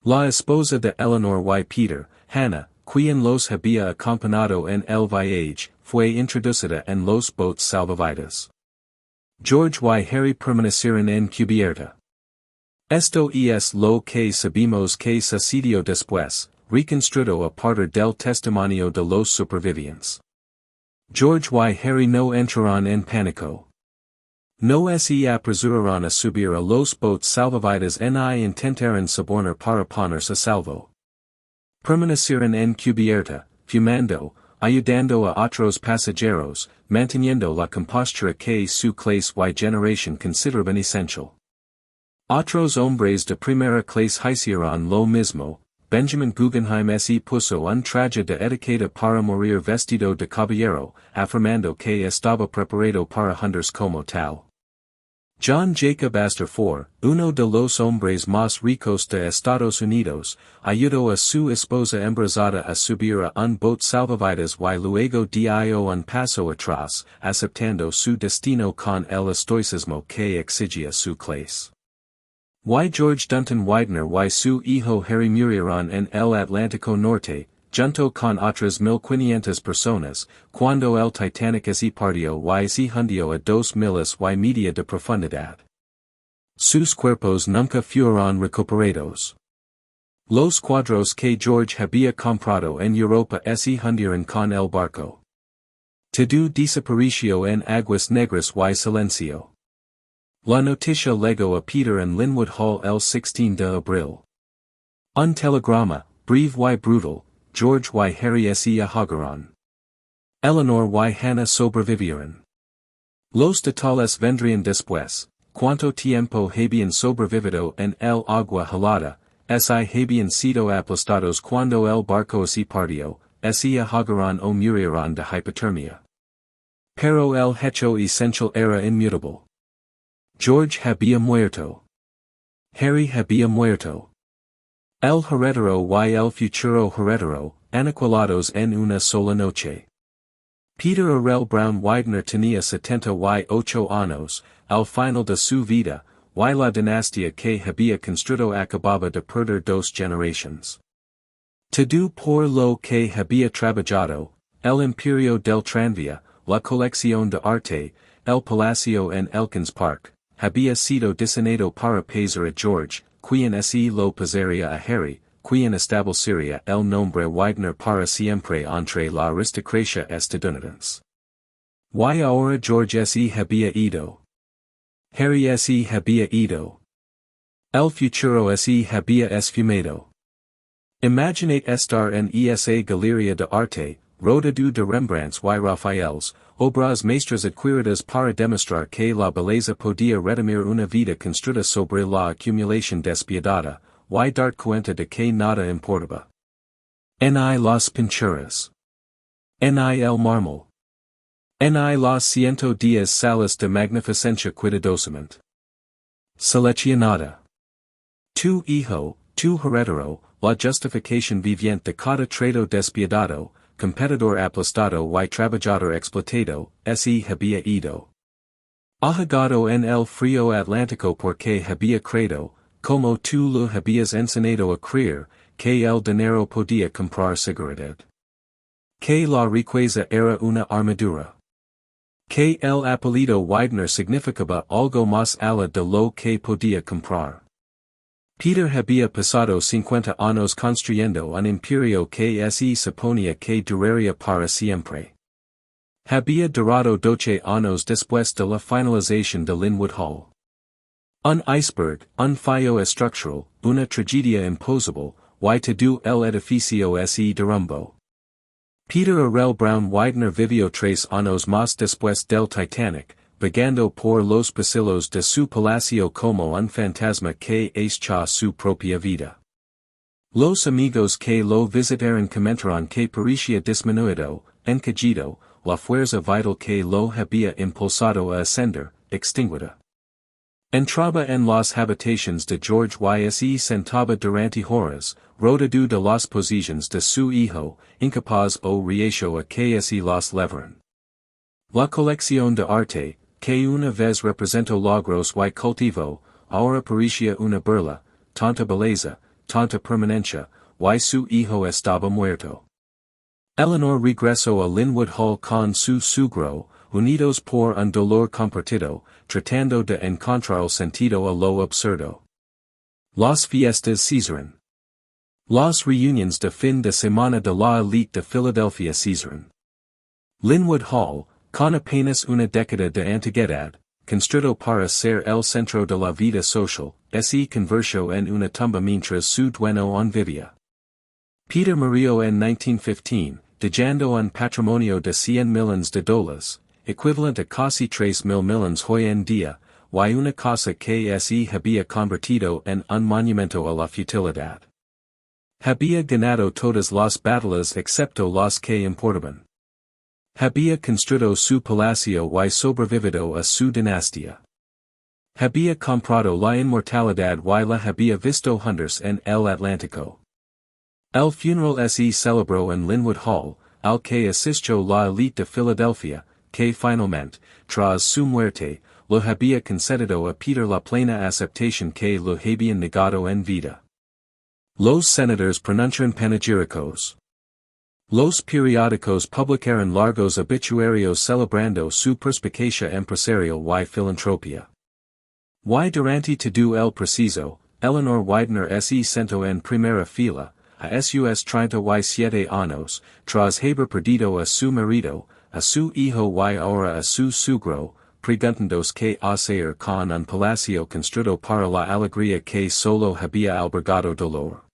La esposa de Eleanor y Peter, Hannah, quien los había acompañado en el viaje, fue introducida en los botes salvavidas. George y Harry permanecieron en cubierta. Esto es lo que sabemos que sucedió después, reconstruido a partir del testimonio de los supervivientes. George y Harry no entraron en pánico. No se apresuraron a subir a los botes salvavidas ni intentaron sobornar para ponerse a salvo. Permanecieron en cubierta, fumando, ayudando a otros pasajeros, manteniendo la compostura que su clase y generación consideraban esencial. Otros hombres de primera clase hicieron lo mismo. Benjamin Guggenheim se puso un traje de etiqueta para morir vestido de caballero, afirmando que estaba preparado para hundirse como tal. John Jacob Astor Ford, uno de los hombres más ricos de Estados Unidos, ayudó a su esposa embarazada a subir a un bote salvavidas y luego dio un paso atrás, aceptando su destino con el estoicismo que exigía su clase. Y George Dunton Widener y su hijo Harry murieron en el Atlántico Norte, junto con otras 1500 personas, cuando el Titanic se partió y se hundió a 2 miles y media de profundidad. Sus cuerpos nunca fueron recuperados. Los cuadros que George había comprado en Europa se hundieron con el barco. Todo desapareció en aguas negras y silencio. La noticia llegó a Peter en Linwood Hall el 16 de abril. Un telegrama, breve y brutal, George y Harry se ahogaron. Eleanor y Hannah sobrevivieron. Los detalles vendrían después, cuánto tiempo habían sobrevivido en el agua helada, si habían sido aplastados cuando el barco se partió, se ahogaron o murieron de hipotermia. Pero el hecho esencial era inmutable. George había muerto. Harry había muerto. El heredero y el futuro heredero, aniquilados en una sola noche. Peter Orell Brown Widener tenía 78 años, al final de su vida, y la dinastía que había construido acababa de perder 2 generaciones. Todo por lo que había trabajado, el imperio del tranvía, la colección de arte, el palacio en Elkins Park, había sido diseñado para pasar a George, quien se lo pasaría a Harry, quien establecería el nombre Widener para siempre entre la aristocracia estadounidense. Y ahora George se había ido. Harry se había ido. El futuro se había esfumado. Imaginate estar en esa galería de arte, rodeado de Rembrandts y Rafaels, obras maestras adquiridas para demostrar que la belleza podía redimir una vida construida sobre la acumulación despiadada, y dar cuenta de que nada importaba. En las pinturas. En el mármol. En las 110 salas de magnificencia cuidadosamente seleccionada. Tu hijo, tu heredero, la justificación viviente de cada trato despiadado, competidor aplastado y trabajador explotado, se había ido. Ahogado en el frío atlántico porque había creído, como tú lo habías enseñado a creer, que el dinero podía comprar seguridad. Que la riqueza era una armadura. Que el apellido Widener significaba algo más allá de lo que podía comprar. Peter había pasado 50 años construyendo un imperio que se suponía que duraría para siempre. Había durado 12 años después de la finalización de Linwood Hall. Un iceberg, un fallo estructural, una tragedia imposible, y todo el edificio se derrumbó. Peter Arrell Brown Widener vivió 3 años más después del Titanic, vagando por los pasillos de su palacio como un fantasma que echa su propia vida. Los amigos que lo visitaron comentaron que parecía disminuido, encajido, la fuerza vital que lo había impulsado a ascender, extinguida. Entraba en las habitaciones de George y se sentaba durante horas, rodeado de las posiciones de su hijo, incapaz o reacio a que se las levaran. La colección de arte, que una vez representó logros y cultivo, ahora parecía una burla, tanta belleza, tanta permanencia, y su hijo estaba muerto. Eleanor regresó a Linwood Hall con su suegro, unidos por un dolor compartido, tratando de encontrar sentido a lo absurdo. Las fiestas cesaron. Las reuniones de fin de semana de la elite de Filadelfia cesaron. Linwood Hall, con apenas una década de antigüedad, construido para ser el centro de la vida social, se convirtió en una tumba mientras su dueño aún vivía. Peter murió en 1915, dejando un patrimonio de $100 millones, equivalente a casi 3,000 millones hoy en día, y una casa que se había convertido en un monumento a la futilidad. Había ganado todas las batallas excepto las que importaban. Había construido su palacio y sobrevivido a su dinastía. Había comprado la inmortalidad y la había visto hundirse en el Atlántico. El funeral se celebró en Linwood Hall, al que asistió la elite de Filadelfia, que finalmente, tras su muerte, lo había concedido a Peter la plena aceptación que lo habían negado en vida. Los senadores pronunciaron panegíricos. Los periódicos publicaron largos obituarios celebrando su perspicacia empresarial y filantropía. Y durante todo el preciso, Eleanor Widener se sentó en primera fila, a sus 37 años, tras haber perdido a su marido, a su hijo y ahora a su suegro, preguntándose qué hacer con un palacio construido para la alegría que solo había albergado dolor.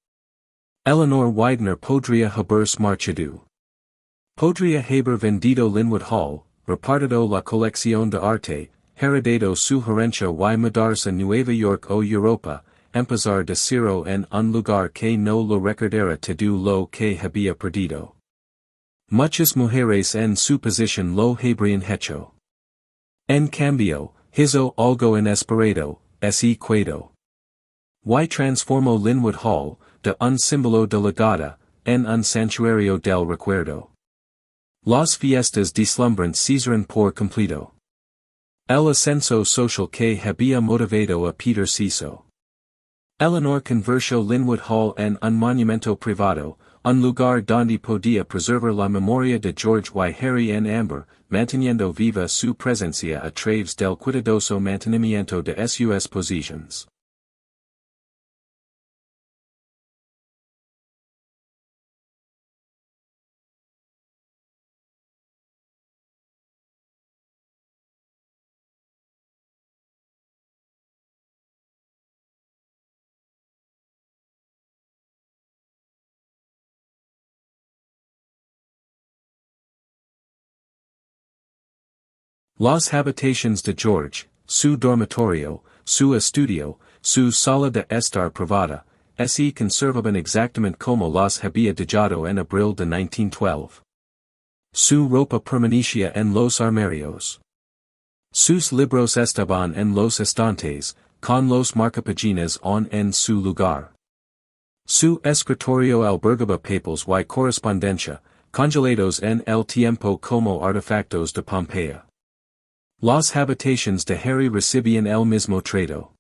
Eleanor Widener podría haberse marchado. Podría haber vendido Linwood Hall, repartido la colección de arte, heredado su herencia y mudarse a Nueva York o Europa, empezar de cero en un lugar que no lo recordara todo lo que había perdido. Muchas mujeres en su posición lo habrían hecho. En cambio, hizo algo inesperado, se quedó. Y transformó Linwood Hall, de un símbolo de legado, en un santuario del recuerdo. Las fiestas deslumbrantes cesaron por completo. El ascenso social que había motivado a Peter cesó. Eleanor convirtió Linwood Hall en un monumento privado, un lugar donde podía preservar la memoria de George y Harry en Amber, manteniendo viva su presencia a través del cuidadoso mantenimiento de sus posiciones. Las habitaciones de George, su dormitorio, su estudio, su sala de estar privada, se conservaban exactamente como las había dejado en abril de 1912. Su ropa permanecía en los armarios. Sus libros estaban en los estantes, con los marcapáginas aún en su lugar. Su escritorio albergaba papeles y correspondencia, congelados en el tiempo como artefactos de Pompeya. Las habitaciones de Harry recibían el mismo trato.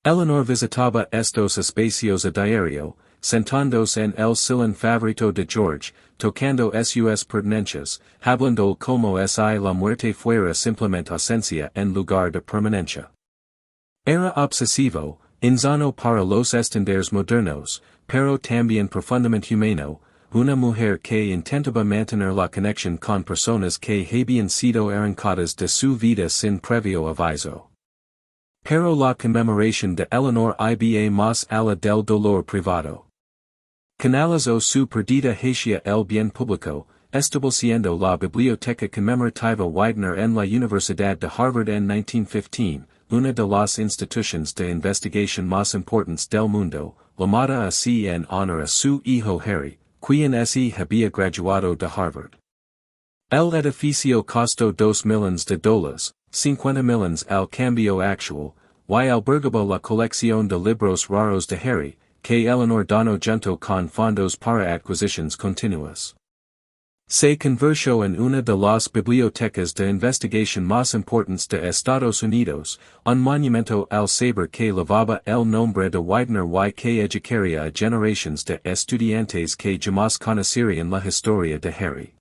Eleanor visitaba estos espacios a diario, sentándose en el sillón favorito de George, tocando sus pertenencias, hablando como si la muerte fuera simplemente ausencia en lugar de permanencia. Era obsesivo, insano para los estándares modernos, pero también profundamente humano, una mujer que intentaba mantener la conexión con personas que habían sido arrancadas de su vida sin previo aviso. Pero la conmemoración de Eleanor iba más allá del dolor privado. Canalizó su perdida hacia el bien público, estableciendo la Biblioteca Conmemorativa Widener en la Universidad de Harvard en 1915, una de las instituciones de investigación más importantes del mundo, llamada así en honor a su hijo Harry, quien había graduado de Harvard. El edificio costó $2 millones, 50 millones al cambio actual, y albergaba la colección de libros raros de Harry, que Eleanor donó junto con fondos para adquisiciones continuas. Se convirtió en una de las bibliotecas de investigación más importantes de Estados Unidos, un monumento al saber que llevaba el nombre de Widener y que educaría a generaciones de estudiantes que jamás conocerían la historia de Harry.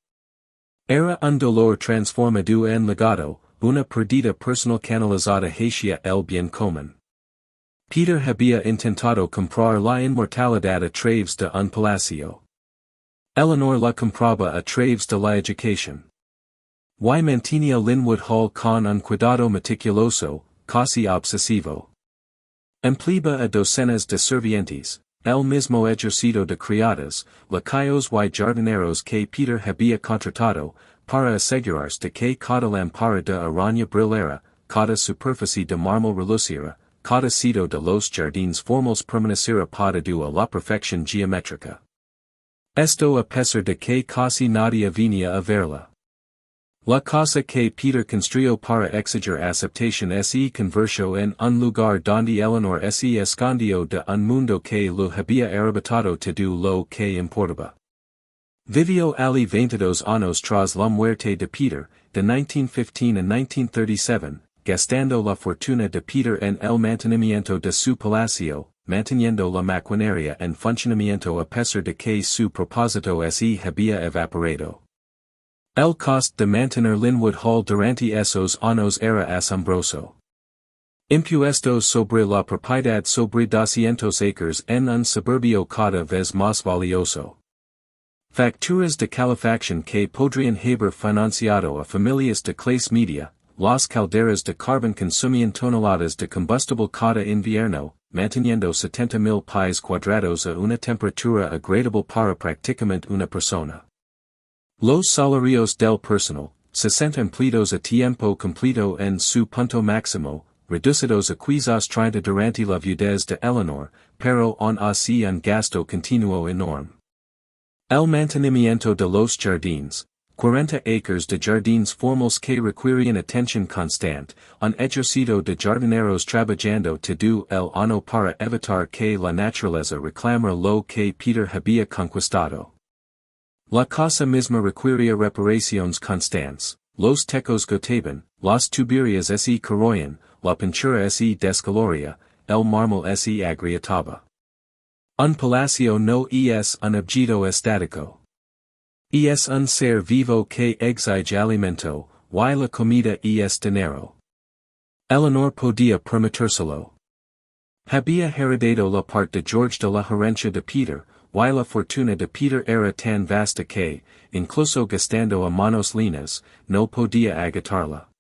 Era un dolor transformado en legado, una pérdida personal canalizada hacia el bien común. Peter había intentado comprar la inmortalidad a través de un palacio. Eleanor la compraba a través de la educación. Y mantenía Linwood Hall con un cuidado meticuloso, casi obsesivo. Empleaba a docenas de sirvientes, el mismo ejército de criadas, lacayos y jardineros que Peter había contratado, para asegurarse de que cada lámpara de araña brillara, cada superficie de mármol reluciera, cada sitio de los jardines formales permaneciera podado a la perfección geométrica. Esto a pesar de que casi nadie venía a verla. La casa que Peter construyó para exigir aceptación se convirtió en un lugar donde Eleanor se escondió de un mundo que lo había arrebatado todo lo que importaba. Vivió allí 22 años tras la muerte de Peter, de 1915 a 1937, gastando la fortuna de Peter en el mantenimiento de su palacio, manteniendo la maquinaria en funcionamiento a pesar de que su propósito se había evaporado. El coste de mantener Linwood Hall durante esos años era asombroso. Impuestos sobre la propiedad sobre 200 acres en un suburbio cada vez más valioso. Facturas de calefacción que podrían haber financiado a familias de clase media, las calderas de carbón consumían toneladas de combustible cada invierno, manteniendo 70,000 pies cuadrados a una temperatura agradable para prácticamente una persona. Los salarios del personal, 60 empleados a tiempo completo en su punto máximo, reducidos a quizás 30 durante la viudez de Eleanor, pero aún así un gasto continuo enorme. El mantenimiento de los jardines, 40 acres de jardines formales que requirían atención constante, un ejército de jardineros trabajando todo el año para evitar que la naturaleza reclamara lo que Peter había conquistado. La casa misma requiría reparaciones constantes, los techos goteaban, las tuberías se corroían, la pintura se descoloría, el mármol se agrietaba. Un palacio no es un objeto estático. Es un ser vivo que exige alimento, y la comida es dinero. Eleanor podía permitírselo. Había heredado la parte de George de la herencia de Peter, y la fortuna de Peter era tan vasta que, incluso gastando a manos linas, no podía agotarla.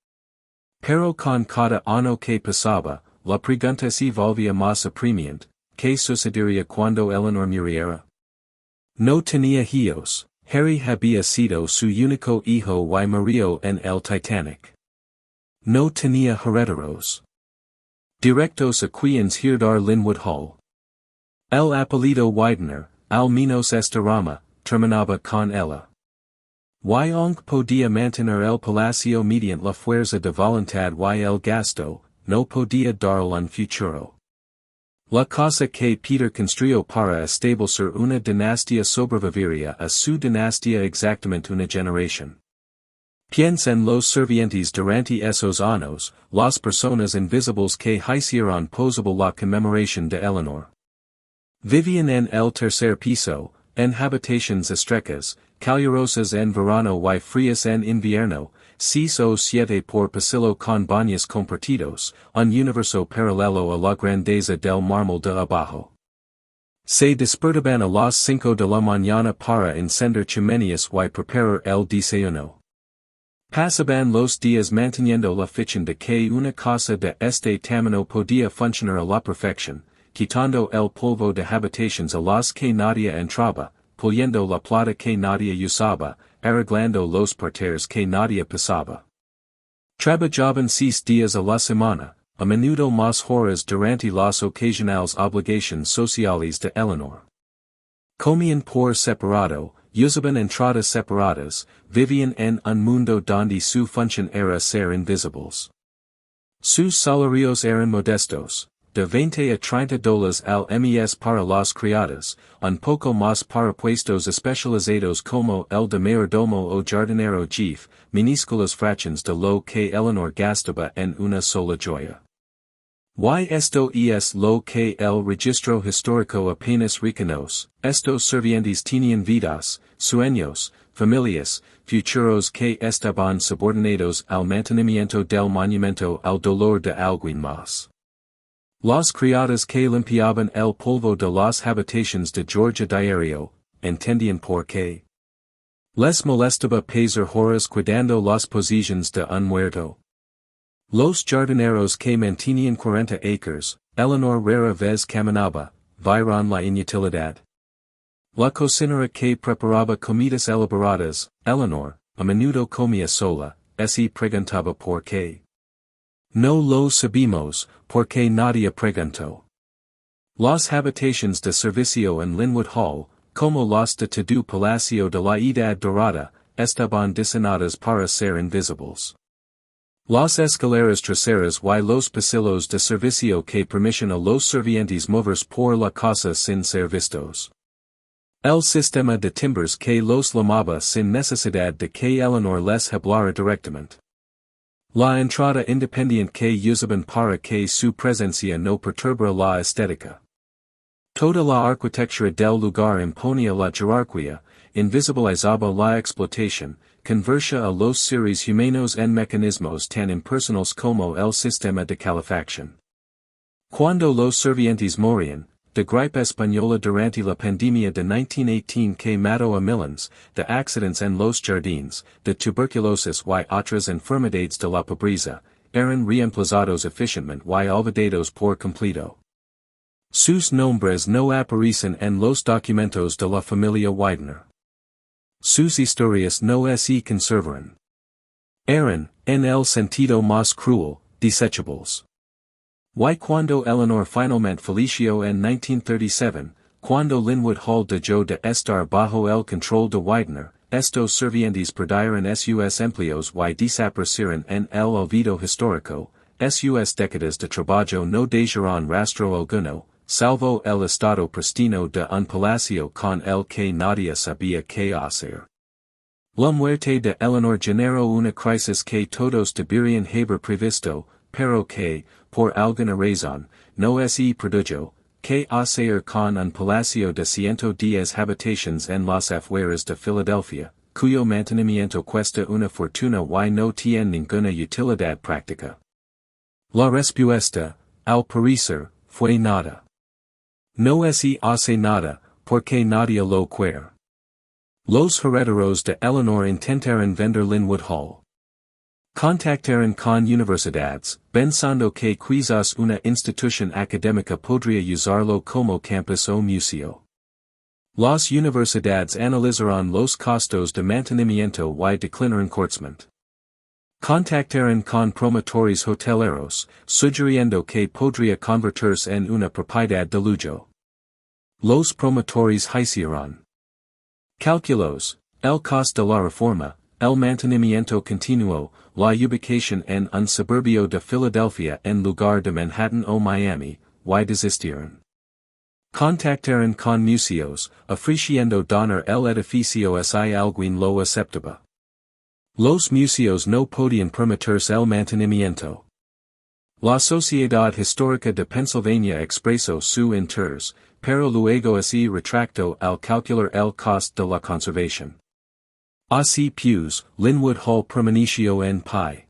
Pero con cada año que pasaba, la pregunta se volvía más apremiante: ¿qué sucedería cuando Eleanor muriera? No tenía hijos, Harry había sido su único hijo y murió en el Titanic. No tenía herederos directos a quienes heredar Linwood Hall. El apellido Widener, al menos esta rama, terminaba con ella. Y aunque podía mantener el palacio mediante la fuerza de voluntad y el gasto, no podía darle un futuro. La casa que Peter construyó para establecer una dinastía sobreviviría a su dinastía exactamente una generación. Piensa en los sirvientes durante esos años, las personas invisibles que hicieron posible la conmemoración de Eleanor. Vivían en el tercer piso, en habitaciones estrechas, calurosas en verano y frías en invierno, 6 o 7 por pasillo con baños compartidos, un universo paralelo a la grandeza del mármol de abajo. Se despertaban a las 5 de la mañana para encender chimeneas y preparar el desayuno. Pasaban los días manteniendo la ficción de que una casa de este tamaño podía funcionar a la perfección, quitando el polvo de habitaciones a las que nadie entraba, puliendo la plata que nadie usaba, arreglando los parterres que nadie pasaba. Trabajaban 6 días a la semana, a menudo más horas durante las ocasionales obligaciones sociales de Eleanor. Comían por separado, usaban entradas separadas, vivían en un mundo donde su función era ser invisibles. Sus salarios eran modestos, de 20 a 30 dólares al mes para las criadas, un poco más para puestos especializados como el de mayordomo o jardinero jefe, minúsculas fracciones de lo que Eleanor gastaba en una sola joya. Y esto es lo que el registro histórico apenas reconoce: estos sirvientes tenían vidas, sueños, familias, futuros que estaban subordinados al mantenimiento del monumento al dolor de alguien más. Las criadas que limpiaban el polvo de las habitaciones de George a diario, entendían por qué. Les molestaba pasar horas cuidando las posesiones de un muerto. Los jardineros que mantenían 40 acres, Eleanor rara vez caminaba, vieron la inutilidad. La cocinera que preparaba comidas elaboradas, Eleanor, a menudo comía sola, se preguntaba por qué. No lo sabemos, porque nadie preguntó. Las habitaciones de servicio en Linwood Hall, como las de todo Palacio de la Edad Dorada, estaban diseñadas para ser invisibles. Las escaleras traseras y los pasillos de servicio que permiten a los sirvientes moverse por la casa sin ser vistos. El sistema de timbres que los llamaba sin necesidad de que Eleanor les hablara directamente. La entrada independiente que usaban para que su presencia no perturbara la estética. Toda la arquitectura del lugar imponía la jerarquía, invisibilizaba la explotación, convertía a los seres humanos en mecanismos tan impersonales como el sistema de calefacción. Cuando los sirvientes morían, de gripe española durante la pandemia de 1918 que mató a millones, de accidentes en los jardines, de tuberculosis y otras enfermedades de la pobreza, eran reemplazados eficientemente y olvidados por completo. Sus nombres no aparecen en los documentos de la familia Widener. Sus historias no se conservaron. Eran, en el sentido más cruel, desechables. Y cuando Eleanor finalmente falleció en 1937, cuando Linwood Hall dejó de estar bajo el control de Widener, estos sirvientes perdieron sus empleos y desaparecieron en el olvido histórico, sus décadas de trabajo no dejaron rastro alguno, salvo el estado pristino de un palacio con el que nadie sabía qué hacer. La muerte de Eleanor generó una crisis que todos deberían haber previsto, pero que, por alguna razón, no se produjo, que hacer con un palacio de 110 habitaciones en las afueras de Filadelfia, cuyo mantenimiento cuesta una fortuna y no tiene ninguna utilidad práctica? La respuesta, al parecer, fue nada. No se hace nada, porque nadie lo quiere. Los herederos de Eleanor intentaron vender Linwood Hall. Contactaron con universidades, pensando que quizás una institución académica podría usarlo como campus o museo. Las universidades analizaron los costos de mantenimiento y declinaron cortamente. Contactaron con promotores hoteleros, sugiriendo que podría convertirse en una propiedad de lujo. Los promotores hicieron cálculos, el costo de la reforma, el mantenimiento continuo, la ubicación en un suburbio de Filadelfia en lugar de Manhattan o Miami, y desistieron. Contactaron con museos, ofreciendo donar el edificio si alguien lo aceptaba. Los museos no podían permitirse el mantenimiento. La Sociedad Histórica de Pennsylvania expresó su interés, pero luego se retractó al calcular el costo de la conservación. Así pues, Linwood Hall permaneció en pie.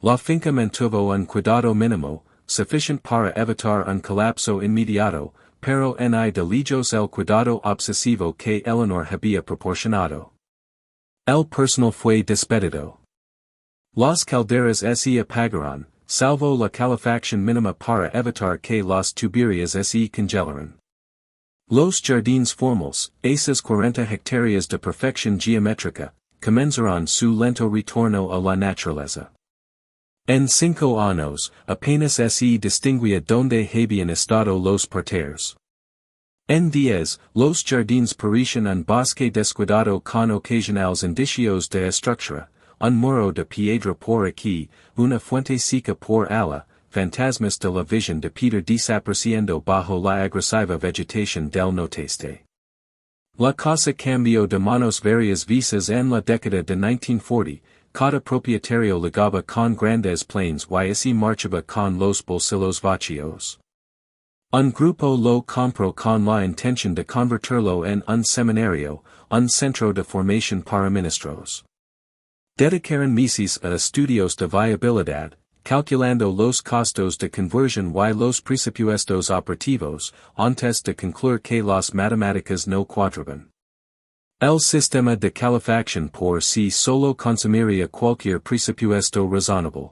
La finca mantuvo un cuidado mínimo, suficiente para evitar un colapso inmediato, pero en de lejos el cuidado obsesivo que Eleanor había proporcionado. El personal fue despedido. Las calderas se apagaron, salvo la calefacción mínima para evitar que las tuberías se congelaran. Los jardines formales, esas 40 hectáreas de perfección geométrica, comenzaron su lento retorno a la naturaleza. En 5 años, apenas se distinguía donde habían estado los parterres. En 10, los jardines parecían un bosque descuidado con ocasionales indicios de estructura, un muro de piedra por aquí, una fuente seca por allá, fantasmas de la visión de Peter desapareciendo bajo la agresiva vegetación del noteste. La casa cambió de manos varias veces en la década de 1940, cada propietario ligaba con grandes planes y se marchaba con los bolsillos vacíos. Un grupo lo compró con la intención de convertirlo en un seminario, un centro de formación para ministros. Dedicaron meses a estudios de viabilidad, calculando los costos de conversión y los presupuestos operativos, antes de concluir que las matemáticas no cuadraban. El sistema de calefacción por sí solo consumiría cualquier presupuesto razonable.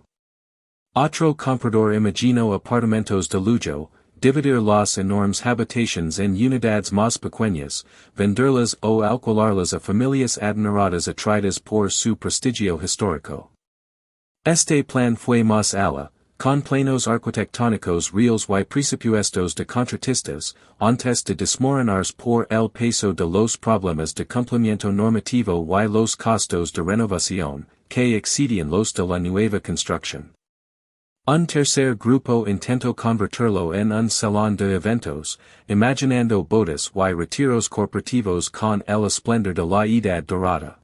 Otro comprador imaginó apartamentos de lujo, dividir las enormes habitaciones en unidades más pequeñas, venderlas o alquilarlas a familias adineradas atraídas por su prestigio histórico. Este plan fue más allá, con planos arquitectónicos reales y presupuestos de contratistas, antes de desmoronarse por el peso de los problemas de cumplimiento normativo y los costos de renovación, que excedían los de la nueva construcción. Un tercer grupo intentó convertirlo en un salón de eventos, imaginando bodas y retiros corporativos con el esplendor de la Edad Dorada.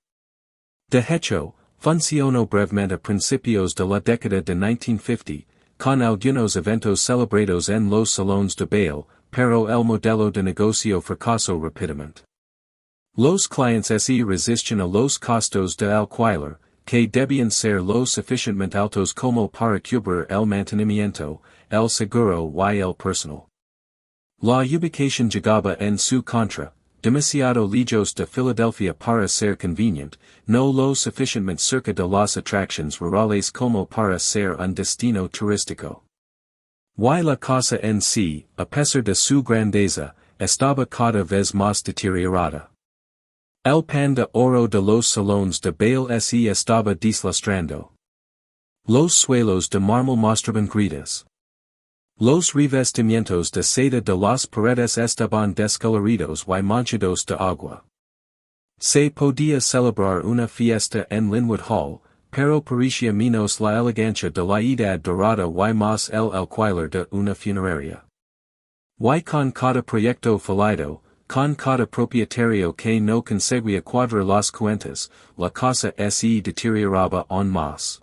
De hecho, funcionó brevemente a principios de la década de 1950, con algunos eventos celebrados en los salones de baile, pero el modelo de negocio fracasó rápidamente. Los clientes se resisten a los costos de alquiler, que debían ser lo suficientemente altos como para cubrir el mantenimiento, el seguro y el personal. La ubicación llegaba en su contra, demasiado lejos de Filadelfia para ser convenient, no lo suficientemente cerca de las atracciones rurales como para ser un destino turístico. Y la casa en sí, a pesar de su grandeza, estaba cada vez más deteriorada. El pan de oro de los salones de baile se estaba deslastrando. Los suelos de mármol mostraban grietas. Los revestimientos de seda de las paredes estaban descoloridos y manchados de agua. Se podía celebrar una fiesta en Linwood Hall, pero parecía menos la elegancia de la Edad Dorada y más el alquiler de una funeraria. Y con cada proyecto fallido, con cada propietario que no conseguía cuadrar las cuentas, la casa se deterioraba aún más.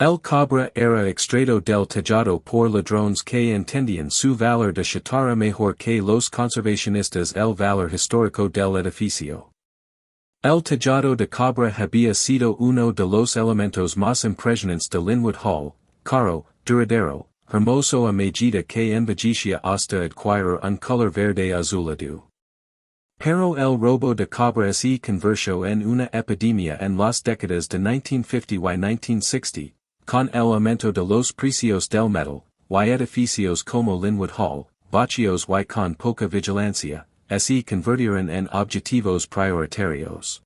El cabra era extraído del tejado por ladrones que entendían su valor de chatarra mejor que los conservacionistas el valor histórico del edificio. El tejado de cabra había sido uno de los elementos más impresionantes de Linwood Hall, caro, duradero, hermoso a medida que envejecía hasta adquirir un color verde azulado. Pero el robo de cabra se convirtió en una epidemia en las décadas de 1950 y 1960, con el aumento de los precios del metal, y edificios como Linwood Hall, vacíos y con poca vigilancia, se convirtieron en objetivos prioritarios.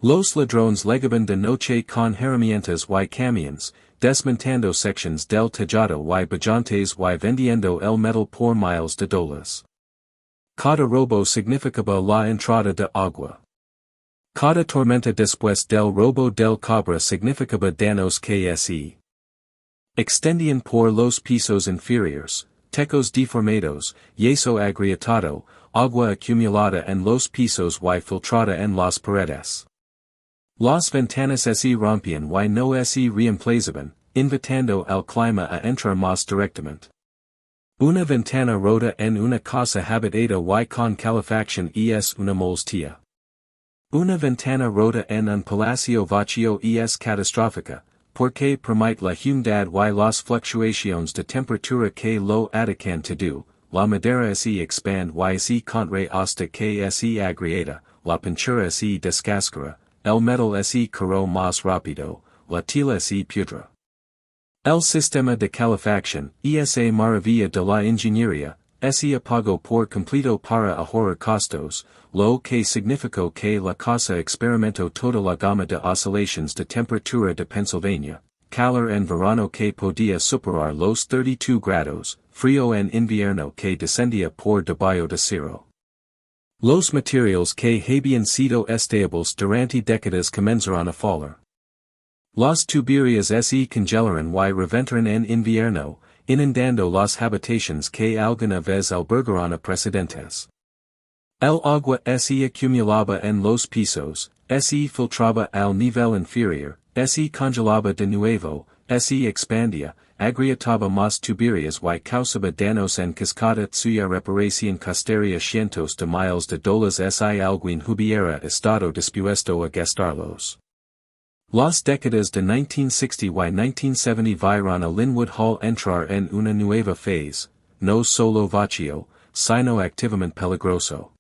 Los ladrones llegaban de noche con herramientas y camiones, desmontando sections del tejado y bajantes y vendiendo el metal por miles de dólares. Cada robo significaba la entrada de agua. Cada tormenta después del robo del cabra significaba daños que se extendían por los pisos inferiores, techos deformados, yeso agrietado, agua acumulada en los pisos y filtrada en las paredes. Las ventanas se rompían y no se reemplazaban, invitando al clima a entrar más directamente. Una ventana rota en una casa habitada y con calefacción es una molestia. Una ventana rota en un palacio vacío es catastrófica, porque permite la humedad y las fluctuaciones de temperatura que lo atacan todo, la madera se expande y se contrae hasta que se agrieta, la pintura se descascara, el metal se corroe más rápido, la tela se pudra. El sistema de calefacción, esa maravilla de la ingeniería, se apagó por completo para ahorrar costos, lo que significó que la casa experimentó toda la gama de oscilaciones de temperatura de Pennsylvania, calor en verano que podía superar los 32 grados, frío en invierno que descendía por debajo de cero. Los materiales que habían sido estables durante décadas comenzaron a fallar. Las tuberías se congelaron y reventaron en invierno, inundando las habitaciones que alguna vez albergaron a precedentes. El agua se acumulaba en los pisos, se filtraba al nivel inferior, se congelaba de nuevo, se expandía, agrietaba más tuberías y causaba daños en cascada cuya reparación costaría cientos de miles de dólares si alguien hubiera estado dispuesto a gastarlos. Las décadas de 1960 y 1970 vieron a Linwood Hall entrar en una nueva fase, no solo vacío, sino activamente peligroso.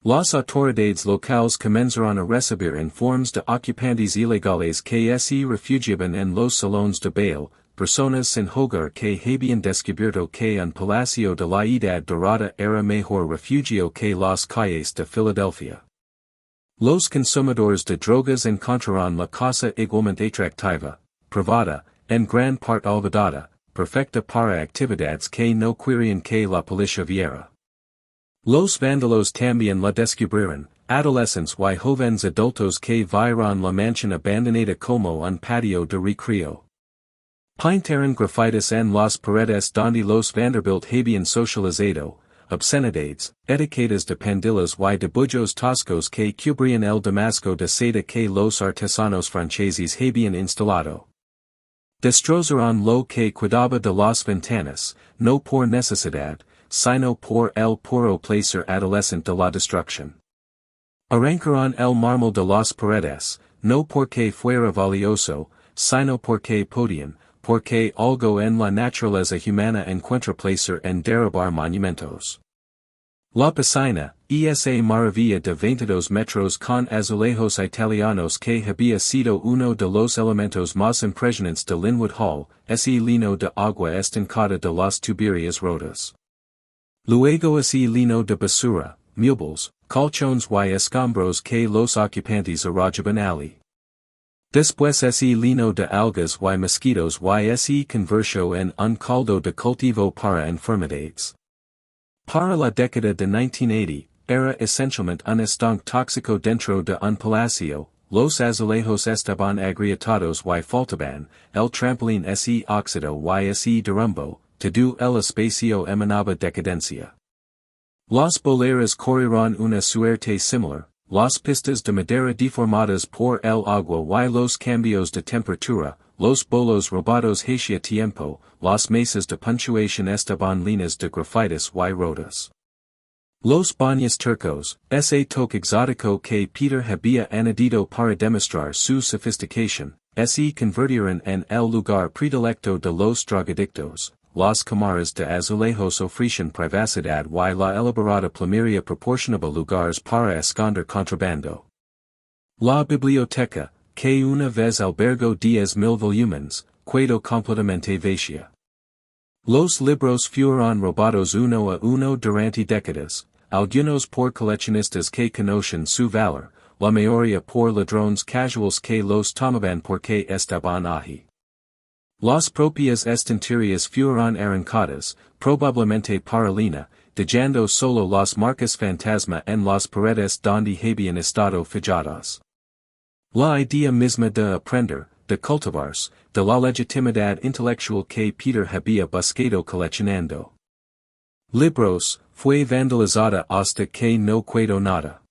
Las autoridades locales comenzaron a recibir informes de ocupantes ilegales que se refugiaban en los salones de baile, personas sin hogar que habían descubierto que un palacio de la Edad Dorada era mejor refugio que las calles de Filadelfia. Los consumidores de drogas encontraron la casa igualmente atractiva, privada, en gran parte olvidada, perfecta para actividades que no querían que la policía viera. Los vándalos también la descubrieron, adolescentes y jóvenes adultos que vieron la mansión abandonada como un patio de recreo. Pintaron grafitis en las paredes donde los Vanderbilt habían socializado, obscenidades, etiquetas de pandillas y dibujos toscos que cubrían el damasco de seda que los artesanos franceses habían instalado. Destrozaron lo que quedaba de las ventanas, no por necesidad, sino por el puro placer adolescente de la destrucción. Arrancaron el mármol de las paredes, no porque fuera valioso, sino porque podían, porque algo en la naturaleza humana encuentra placer en derribar monumentos. La piscina, esa maravilla de 22 metros con azulejos italianos que había sido uno de los elementos más impresionantes de Linwood Hall, ese lino de agua estancada de las tuberías rotas. Luego ese lino de basura, muebles, colchones y escombros que los ocupantes arrojaban allí. Después ese lino de algas y mosquitos y se convirtió en un caldo de cultivo para enfermedades. Para la década de 1980, era esencialmente un estanque tóxico dentro de un palacio, los azulejos estaban agrietados y faltaban, el trampolín se oxidó y se derrumbó, todo el espacio emanaba decadencia. Las boleras corrieron una suerte similar, las pistas de madera deformadas por el agua y los cambios de temperatura, los bolos robados hacia tiempo, las mesas de puntuación estaban líneas de grafitis y rotas. Los baños turcos, ese toque exótico que Peter había añadido para demostrar su sofisticación, se convirtieron en el lugar predilecto de los drogadictos. Las cámaras de azulejos ofrecen privacidad y la elaborada plumeria proporcionaba lugares para esconder contrabando. La biblioteca, que una vez albergó 10,000 volúmenes, quedó completamente vacía. Los libros fueron robados uno a uno durante décadas, algunos por coleccionistas que conocen su valor, la mayoría por ladrones casuales que los tomaban porque estaban allí. Las propias estanterías fueron arrancadas, probablemente para Lina, dejando solo las marcas fantasma en las paredes donde habían estado fijadas. La idea misma de aprender, de cultivarse, de la legitimidad intelectual que Peter había buscado coleccionando libros, fue vandalizada hasta que no quedó nada.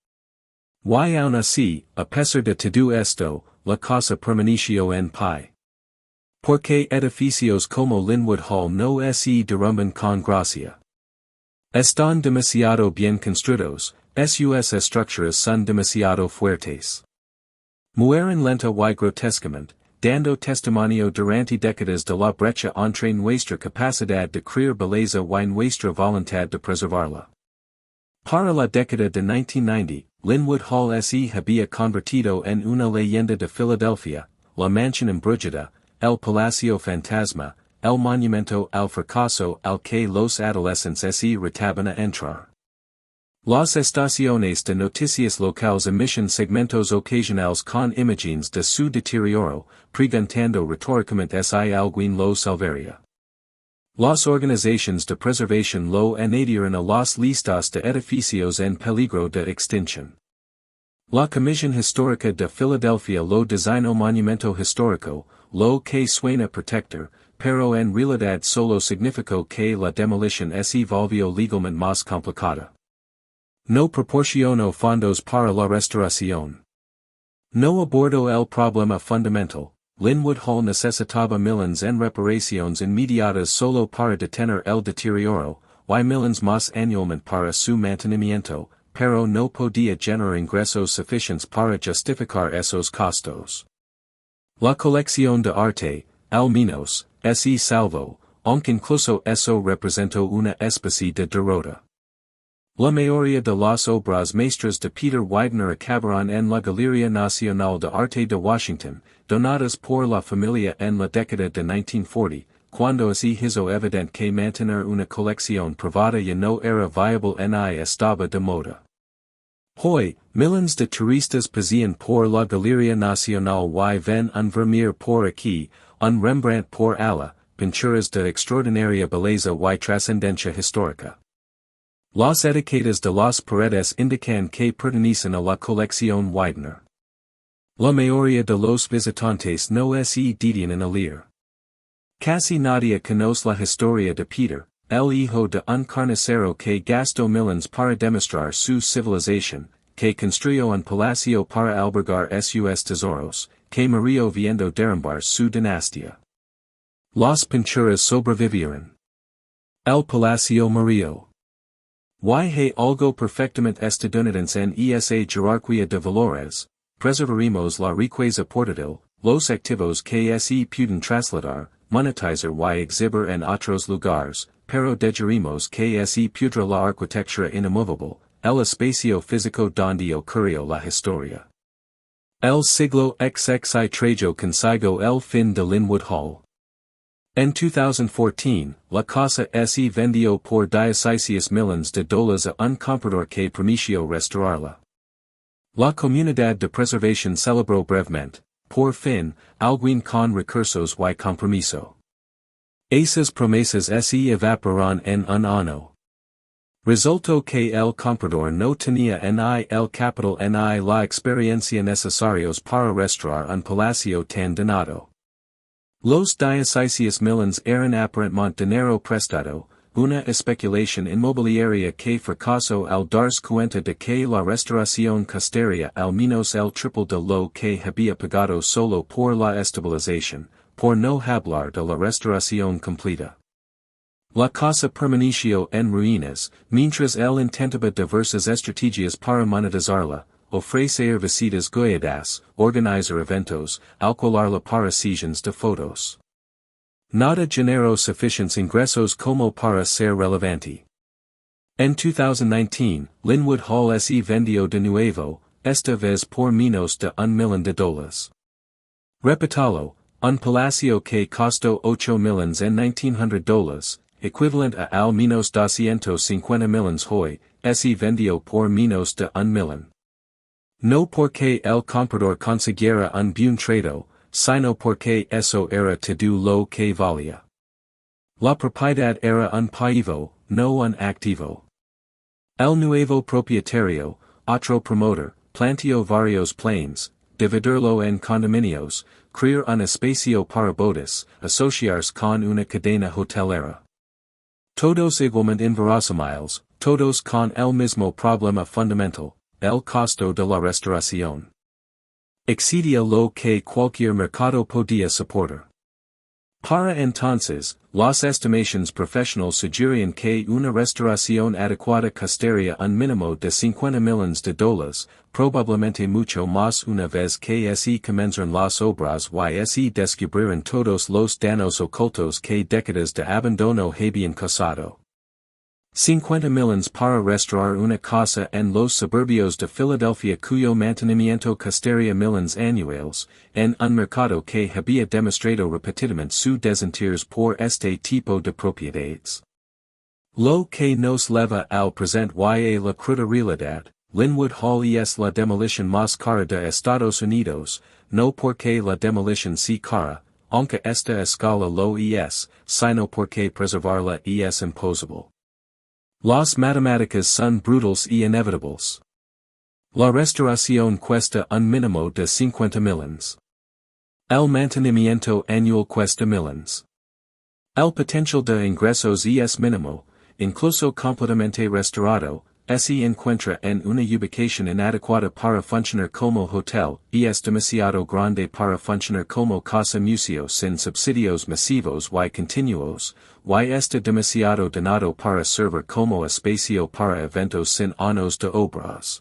Y aún así, a pesar de todo esto, la casa permaneció en pie. Porque edificios como Linwood Hall no se derrumban con gracia. Están demasiado bien construidos, sus estructuras son demasiado fuertes. Mueren lenta y grotescamente, dando testimonio durante décadas de la brecha entre nuestra capacidad de crear belleza y nuestra voluntad de preservarla. Para la década de 1990, Linwood Hall se había convertido en una leyenda de Filadelfia, la mansión embrujada, el Palacio Fantasma, el monumento al fracaso al que los adolescentes se retaban a entrar. Las estaciones de noticias locales emiten segmentos ocasionales con imágenes de su deterioro, preguntando retóricamente si alguien lo salvaría. Las organizaciones de preservación lo añadieron a las listas de edificios en peligro de extinción. La Comisión Histórica de Filadelfia lo designó monumento histórico, lo que suena protector, pero en realidad solo significó que la demolición se volvió legalmente más complicada. No proporcionó fondos para la restauración. No abordó el problema fundamental. Linwood Hall necesitaba millones en reparaciones inmediatas solo para detener el deterioro, y millones más anualmente para su mantenimiento, pero no podía generar ingresos suficientes para justificar esos costos. La colección de arte, al menos, se salvó, aunque incluso eso representó una especie de derrota. La mayoría de las obras maestras de Peter Widener acabaron en la Galería Nacional de Arte de Washington, donadas por la familia en la década de 1940, cuando se hizo evidente que mantener una colección privada ya no era viable ni estaba de moda. Hoy, millones de turistas pasean por la Galería Nacional y ven un Vermeer por aquí, un Rembrandt por allá, pinturas de extraordinaria belleza y trascendencia histórica. Las etiquetas de las paredes indican que pertenecen a la colección Widener. La mayoría de los visitantes no se detienen a leer. Casi nadie conoce la historia de Peter, el hijo de un carnicero que gastó millones para demostrar su civilización, que construyó un palacio para albergar sus tesoros, que murió viendo derrumbar su dinastía. Las pinturas sobrevivieron. El palacio murió. Y algo perfectamente estadounidense en esa jerarquía de valores, preservaremos la riqueza portátil, los activos que se pueden trasladar, monetizar y exhibir en otros lugares, pero dejaremos que se pudra la arquitectura inamovable, el espacio físico donde ocurrió la historia. El siglo XXI trajo consigo el fin de Linwood Hall. En 2014, la casa se vendió por 16 millones de dólares a un comprador que prometió restaurarla. La comunidad de preservación celebró brevemente, por fin, alguien con recursos y compromiso. Esas promesas se evaporaron en un año. Resultó que el comprador no tenía ni el capital ni la experiencia necesarios para restaurar un palacio tan donado. Los 16 millones eran aparentemente dinero prestado, una especulación inmobiliaria que fracasó al darse cuenta de que la restauración costaría al menos el triple de lo que había pagado solo por la estabilización, por no hablar de la restauración completa. La casa permaneció en ruinas, mientras él intentaba diversas estrategias para monetizarla, ofrecer visitas guiadas, organizar eventos, alquilarla para sesiones de fotos. Nada generó suficientes ingresos como para ser relevante. En 2019, Linwood Hall se vendió de nuevo, esta vez por menos de $1 million. Repítalo, un palacio que costó $8 millones en $1,900, equivalente a al menos 250 millones hoy, se vendió por menos de $1 millón. No porque el comprador consiguiera un buen trato, sino porque eso era todo lo que valía. La propiedad era un pasivo, no un activo. El nuevo propietario, otro promotor, planteó varios planes, dividirlo en condominios, crear un espacio para bodas, asociarse con una cadena hotelera. Todos igualmente inverosímiles, todos con el mismo problema fundamental, el costo de la restauración. Excedía lo que cualquier mercado podía soportar. Para entonces, las estimaciones profesionales sugerían que una restauración adecuada costaría un mínimo de $50 millones, probablemente mucho más una vez que se comenzaran las obras y se descubrieran todos los daños ocultos que décadas de abandono habían causado. 50 millones para restaurar una casa en los suburbios de Filadelfia cuyo mantenimiento costaría millones anuales, en un mercado que había demostrado repetidamente su desinterés por este tipo de propiedades. Lo que nos lleva al presente y a la cruda realidad, Linwood Hall es la demolición más cara de Estados Unidos, no porque la demolición sea cara, aunque esta escala lo es, sino porque preservarla es imposible. Las matemáticas son brutales y inevitables. La restauración cuesta un mínimo de 50 millones. El mantenimiento anual cuesta millones. El potencial de ingresos es mínimo, incluso completamente restaurado, se encuentra en una ubicación inadecuada para funcionar como hotel, y es demasiado grande para funcionar como casa museo sin subsidios masivos y continuos, y está demasiado dañado para servir como espacio para eventos sin años de obras.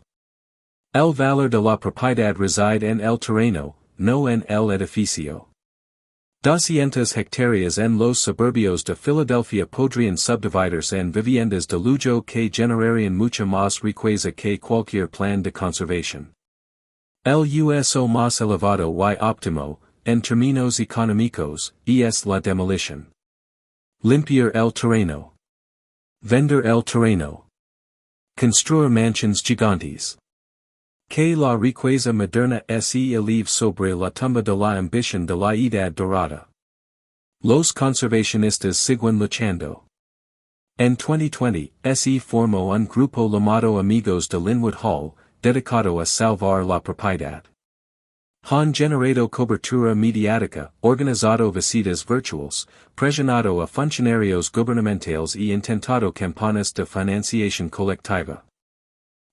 El valor de la propiedad reside en el terreno, no en el edificio. 200 hectáreas en los suburbios de Filadelfia podrían subdividirse en viviendas de lujo que generarían mucha más riqueza que cualquier plan de conservación. El uso más elevado y óptimo, en términos económicos, es la demolición. Limpiar el terreno. Vender el terreno. Construir mansions gigantes. Que la riqueza moderna se eleve sobre la tumba de la ambición de la edad dorada. Los conservacionistas siguen luchando. En 2020, se formó un grupo llamado Amigos de Linwood Hall, dedicado a salvar la propiedad. Han generado cobertura mediática, organizado visitas virtuales, presionado a funcionarios gubernamentales y intentado campañas de financiación colectiva.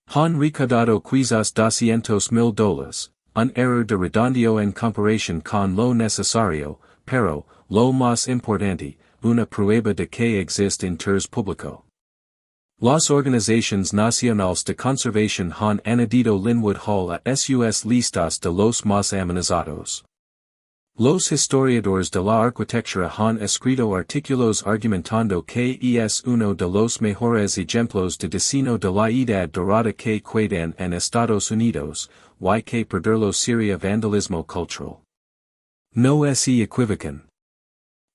Han recaudado quizás $200,000, un error de redondeo en comparación con lo necesario, pero, lo más importante, una prueba de que existe interés público. Las organizaciones nacionales de conservación han añadido Linwood Hall a sus listas de los más amenazados. Los historiadores de la arquitectura han escrito artículos argumentando que es uno de los mejores ejemplos de diseño de la edad dorada que quedan en Estados Unidos, y que perderlo sería vandalismo cultural. No se equivocan.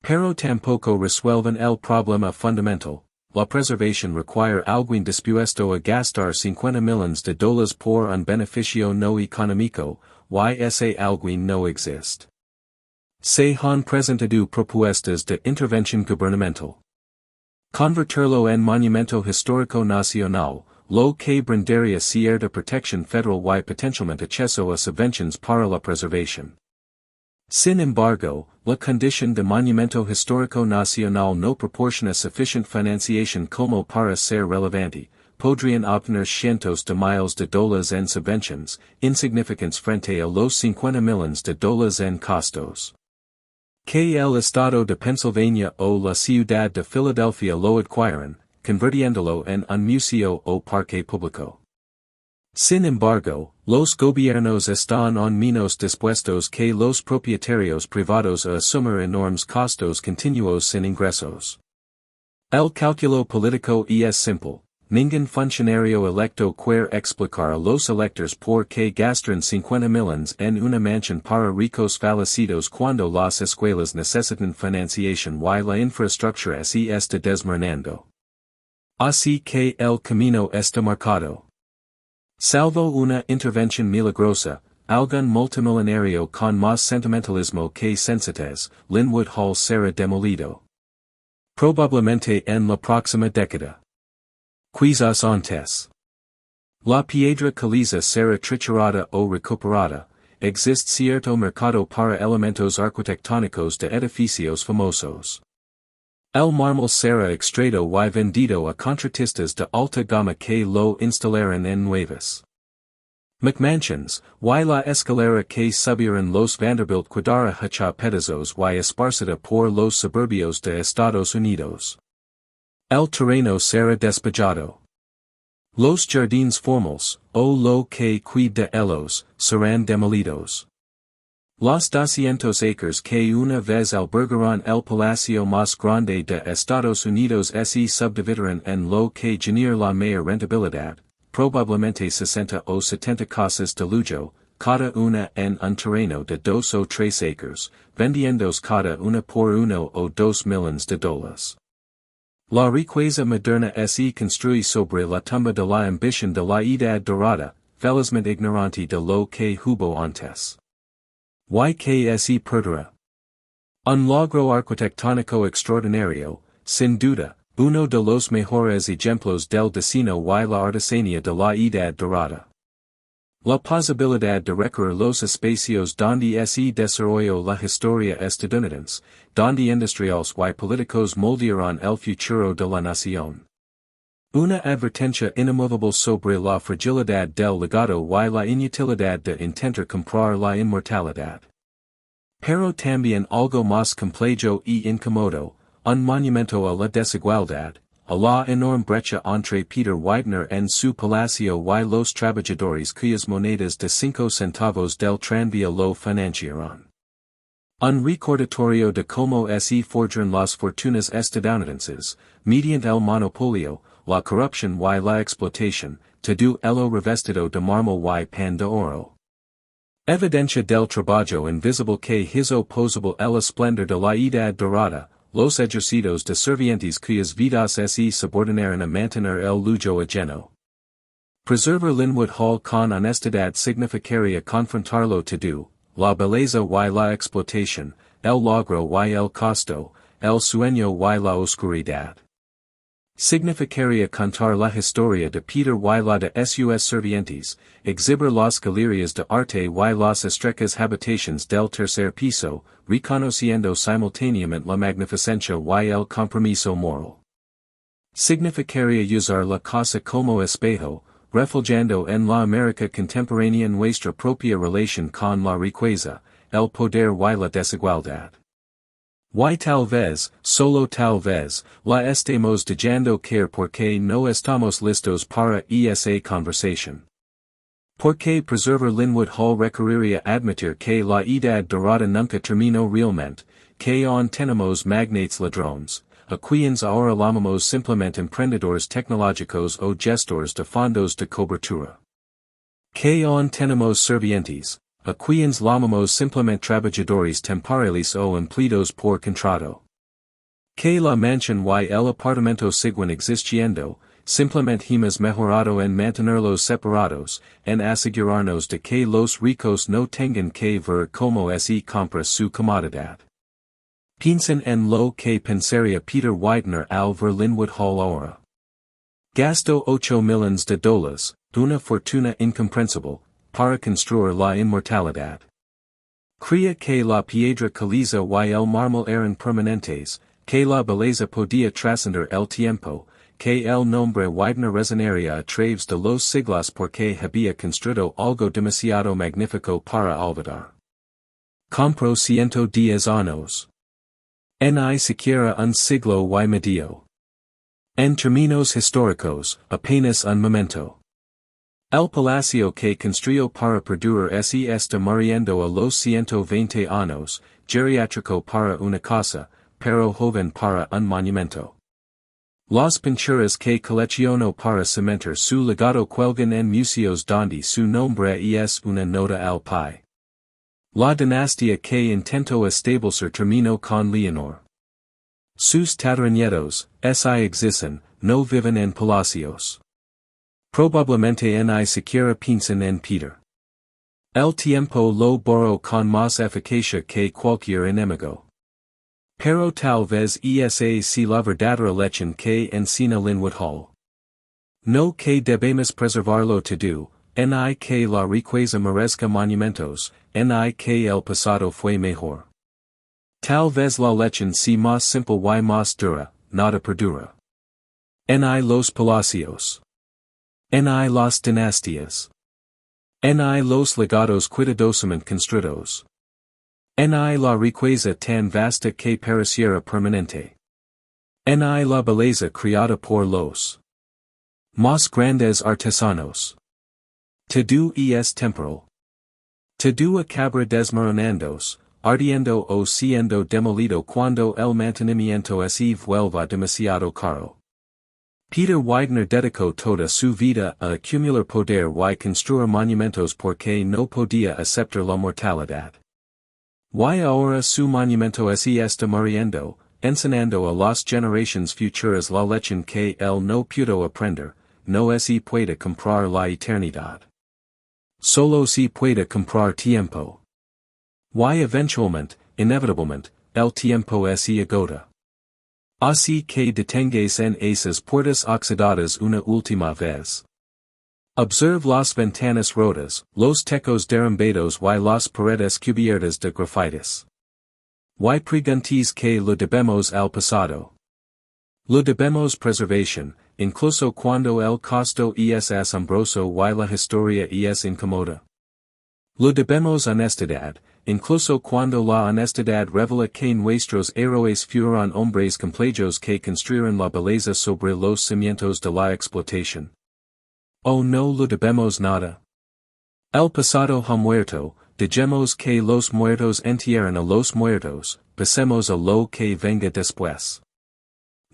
Pero tampoco resuelven el problema fundamental. La preservación requiere alguien dispuesto a gastar $50 millones por un beneficio no económico, y ese alguien no existe. Se han presentado propuestas de intervención gubernamental. Convertirlo en monumento histórico nacional, lo que brindaría cierta protección federal y potencialmente acceso a subvenciones para la preservación. Sin embargo, la condición de monumento histórico nacional no proporciona suficiente financiación como para ser relevante. Podrían obtener cientos de miles de dólares en subvenciones, insignificantes frente a los $50 millones en costos. Que el Estado de Pennsylvania o la Ciudad de Filadelfia lo adquieren, convirtiéndolo en un museo o parque público. Sin embargo, los gobiernos están en menos dispuestos que los propietarios privados a asumir enormes costos continuos sin ingresos. El cálculo político es simple. Ningún funcionario electo quiere explicar a los electores por qué gastan 50 millones en una mansión para ricos fallecidos cuando las escuelas necesitan financiación y la infraestructura así está desmoronando. Así que el camino está marcado. Salvo una intervención milagrosa, algún multimillonario con más sentimentalismo que sensatez, Linwood Hall será demolido. Probablemente en la próxima década. Quizás antes. La piedra caliza será triturada o recuperada, existe cierto mercado para elementos arquitectónicos de edificios famosos. El mármol será extraído y vendido a contratistas de alta gama que lo instalarán en nuevas McMansions, y la escalera que subirán los Vanderbilt quedará hecha pedazos y esparcida por los suburbios de Estados Unidos. El terreno será despejado. Los jardines formales, o lo que queda de ellos, serán demolidos. Los 200 acres que una vez albergaron el palacio más grande de Estados Unidos se subdividirán en lo que genera la mayor rentabilidad, probablemente 60 o 70 casas de lujo, cada una en un terreno de 2 o 3 acres, vendiéndose cada una por 1 o 2 millones de dólares. La riqueza moderna se construye sobre la tumba de la ambición de la edad dorada, felizmente ignorante de lo que hubo antes. Y que se perderá. Un logro arquitectónico extraordinario, sin duda, uno de los mejores ejemplos del diseño y la artesanía de la edad dorada. La posibilidad de recorrer los espacios donde se desarrolló la historia estadounidense, donde industriales y políticos moldearon el futuro de la nación. Una advertencia inamovible sobre la fragilidad del legado y la inutilidad de intentar comprar la inmortalidad. Pero también algo más complejo y incómodo, un monumento a la desigualdad, a la enorme brecha entre Peter Widener en su palacio y los trabajadores cuyas monedas de 5 centavos del tranvía lo financiaron. Un recordatorio de cómo se forjan las fortunas estadounidenses, mediante el monopolio, la corrupción y la explotación, todo ello revestido de mármol y pan de oro. Evidencia del trabajo invisible que hizo posible el esplendor de la edad dorada, los ejercicios de servientes cuyas vidas se subordinaron a mantener el lujo ajeno. Preservar Linwood Hall con honestidad significaría confrontarlo todo, la belleza y la explotación, el logro y el costo, el sueño y la oscuridad. Significaría contar la historia de Peter y la de sus servientes, exhibir las galerías de arte y las estrechas habitaciones del tercer piso, reconociendo simultáneamente la magnificencia y el compromiso moral. Significaría usar la casa como espejo, reflejando en la América contemporánea nuestra propia relación con la riqueza, el poder y la desigualdad. Y tal vez, solo tal vez, la estemos dejando caer porque no estamos listos para esa conversación. Porque preservar Linwood Hall requeriría admitir que la edad dorada nunca terminó realmente, que aún tenemos magnates ladrones, a quienes ahora llamamos simplemente emprendedores tecnológicos o gestores de fondos de cobertura. Que aún tenemos servientes, a quienes llamamos simplemente trabajadores temporales o empleados por contrato. Que la mansión y el apartamento siguen existiendo, simplemente hemos mejorado en mantenerlos separados, en asegurarnos de que los ricos no tengan que ver cómo se compra su comodidad. Piensen en lo que pensaría Peter Widener al ver Linwood Hall ahora. Gastó 8 millones de dólares, una fortuna incomprensible, para construir la inmortalidad. Creía que la piedra caliza y el mármol eran permanentes, que la belleza podía trascender el tiempo, que el nombre Widener resonaría a través de los siglos porque había construido algo demasiado magnífico para olvidar. Compró 110 años. Ni siquiera un siglo y medio. En términos históricos, apenas un momento. El palacio que construyó para perdurar se está muriendo a los 120 años, geriátrico para una casa, pero joven para un monumento. Las pinturas que coleccionó para cementar su legado cuelgan en museos donde su nombre es una nota al pie. La dinastía que intentó establecer terminó con Leonor. Sus tataranietos, si existen, no viven en palacios. Probablemente ni siquiera piensan en Peter. El tiempo lo borró con más eficacia que cualquier enemigo. Pero tal vez esa si la verdadera lección que enseña Linwood Hall. No que debemos preservarlo todo, ni que la riqueza merezca monumentos, ni que el pasado fue mejor. Tal vez la lección si más simple y más dura, nada perdura. Ni los palacios. Ni las dinastías. Ni los legados cuidadosamente construidos. Ni la riqueza tan vasta que pareciera permanente. Ni la belleza creada por los más grandes artesanos. Todo es temporal. Todo acaba desmoronándose, ardiendo o siendo demolido cuando el mantenimiento se vuelva demasiado caro. Peter Widener dedicó toda su vida a acumular poder y construir monumentos porque no podía aceptar la mortalidad. Y ahora su monumento se está muriendo, enseñando a las generaciones futuras la lección que él no pudo aprender, no se puede comprar la eternidad. Solo se puede comprar tiempo. Y eventualmente, inevitablemente, el tiempo se agota. Así que detengáis en esas puertas oxidadas una última vez. Observe las ventanas rotas, los techos derrumbados y las paredes cubiertas de grafitis. Y preguntéis que lo debemos al pasado. Lo debemos preservación, incluso cuando el costo es asombroso y la historia es incómoda. Lo debemos honestidad, incluso cuando la honestidad revela que nuestros héroes fueron hombres complejos que construyeron la belleza sobre los cimientos de la explotación. ¿O no lo debemos nada? El pasado ha muerto, dejemos que los muertos entierren a los muertos, pasemos a lo que venga después.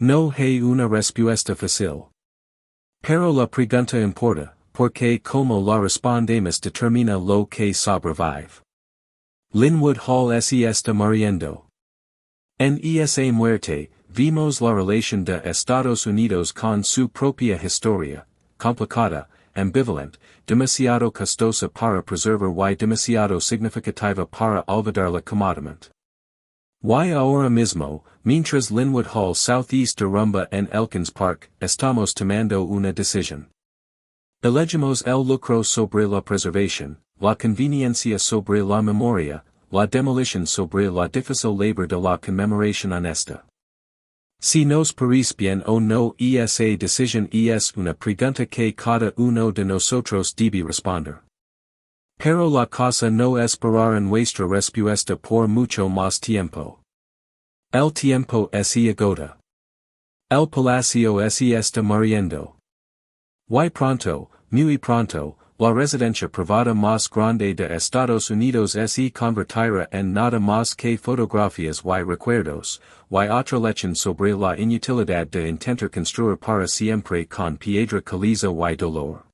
No hay una respuesta fácil. Pero la pregunta importa, porque como la respondemos determina lo que sobrevive. Linwood Hall se está muriendo. En esa muerte, vimos la relación de Estados Unidos con su propia historia, complicada, ambivalente, demasiado costosa para preservar y demasiado significativa para olvidarla cómodamente. Y ahora mismo, mientras Linwood Hall Southeast derrumba en Elkins Park, estamos tomando una decisión. Elegimos el lucro sobre la preservación, la conveniencia sobre la memoria, la demolición sobre la difícil labor de la conmemoración honesta. Si nos parece bien o no esa decisión es una pregunta que cada uno de nosotros debe responder. Pero la cosa no esperar en nuestra respuesta por mucho más tiempo. El tiempo se agota. El palacio se está muriendo. Y pronto, muy pronto, la residencia privada más grande de Estados Unidos se convertirá en nada más que fotografías y recuerdos, y otra lección sobre la inutilidad de intentar construir para siempre con piedra caliza y dolor.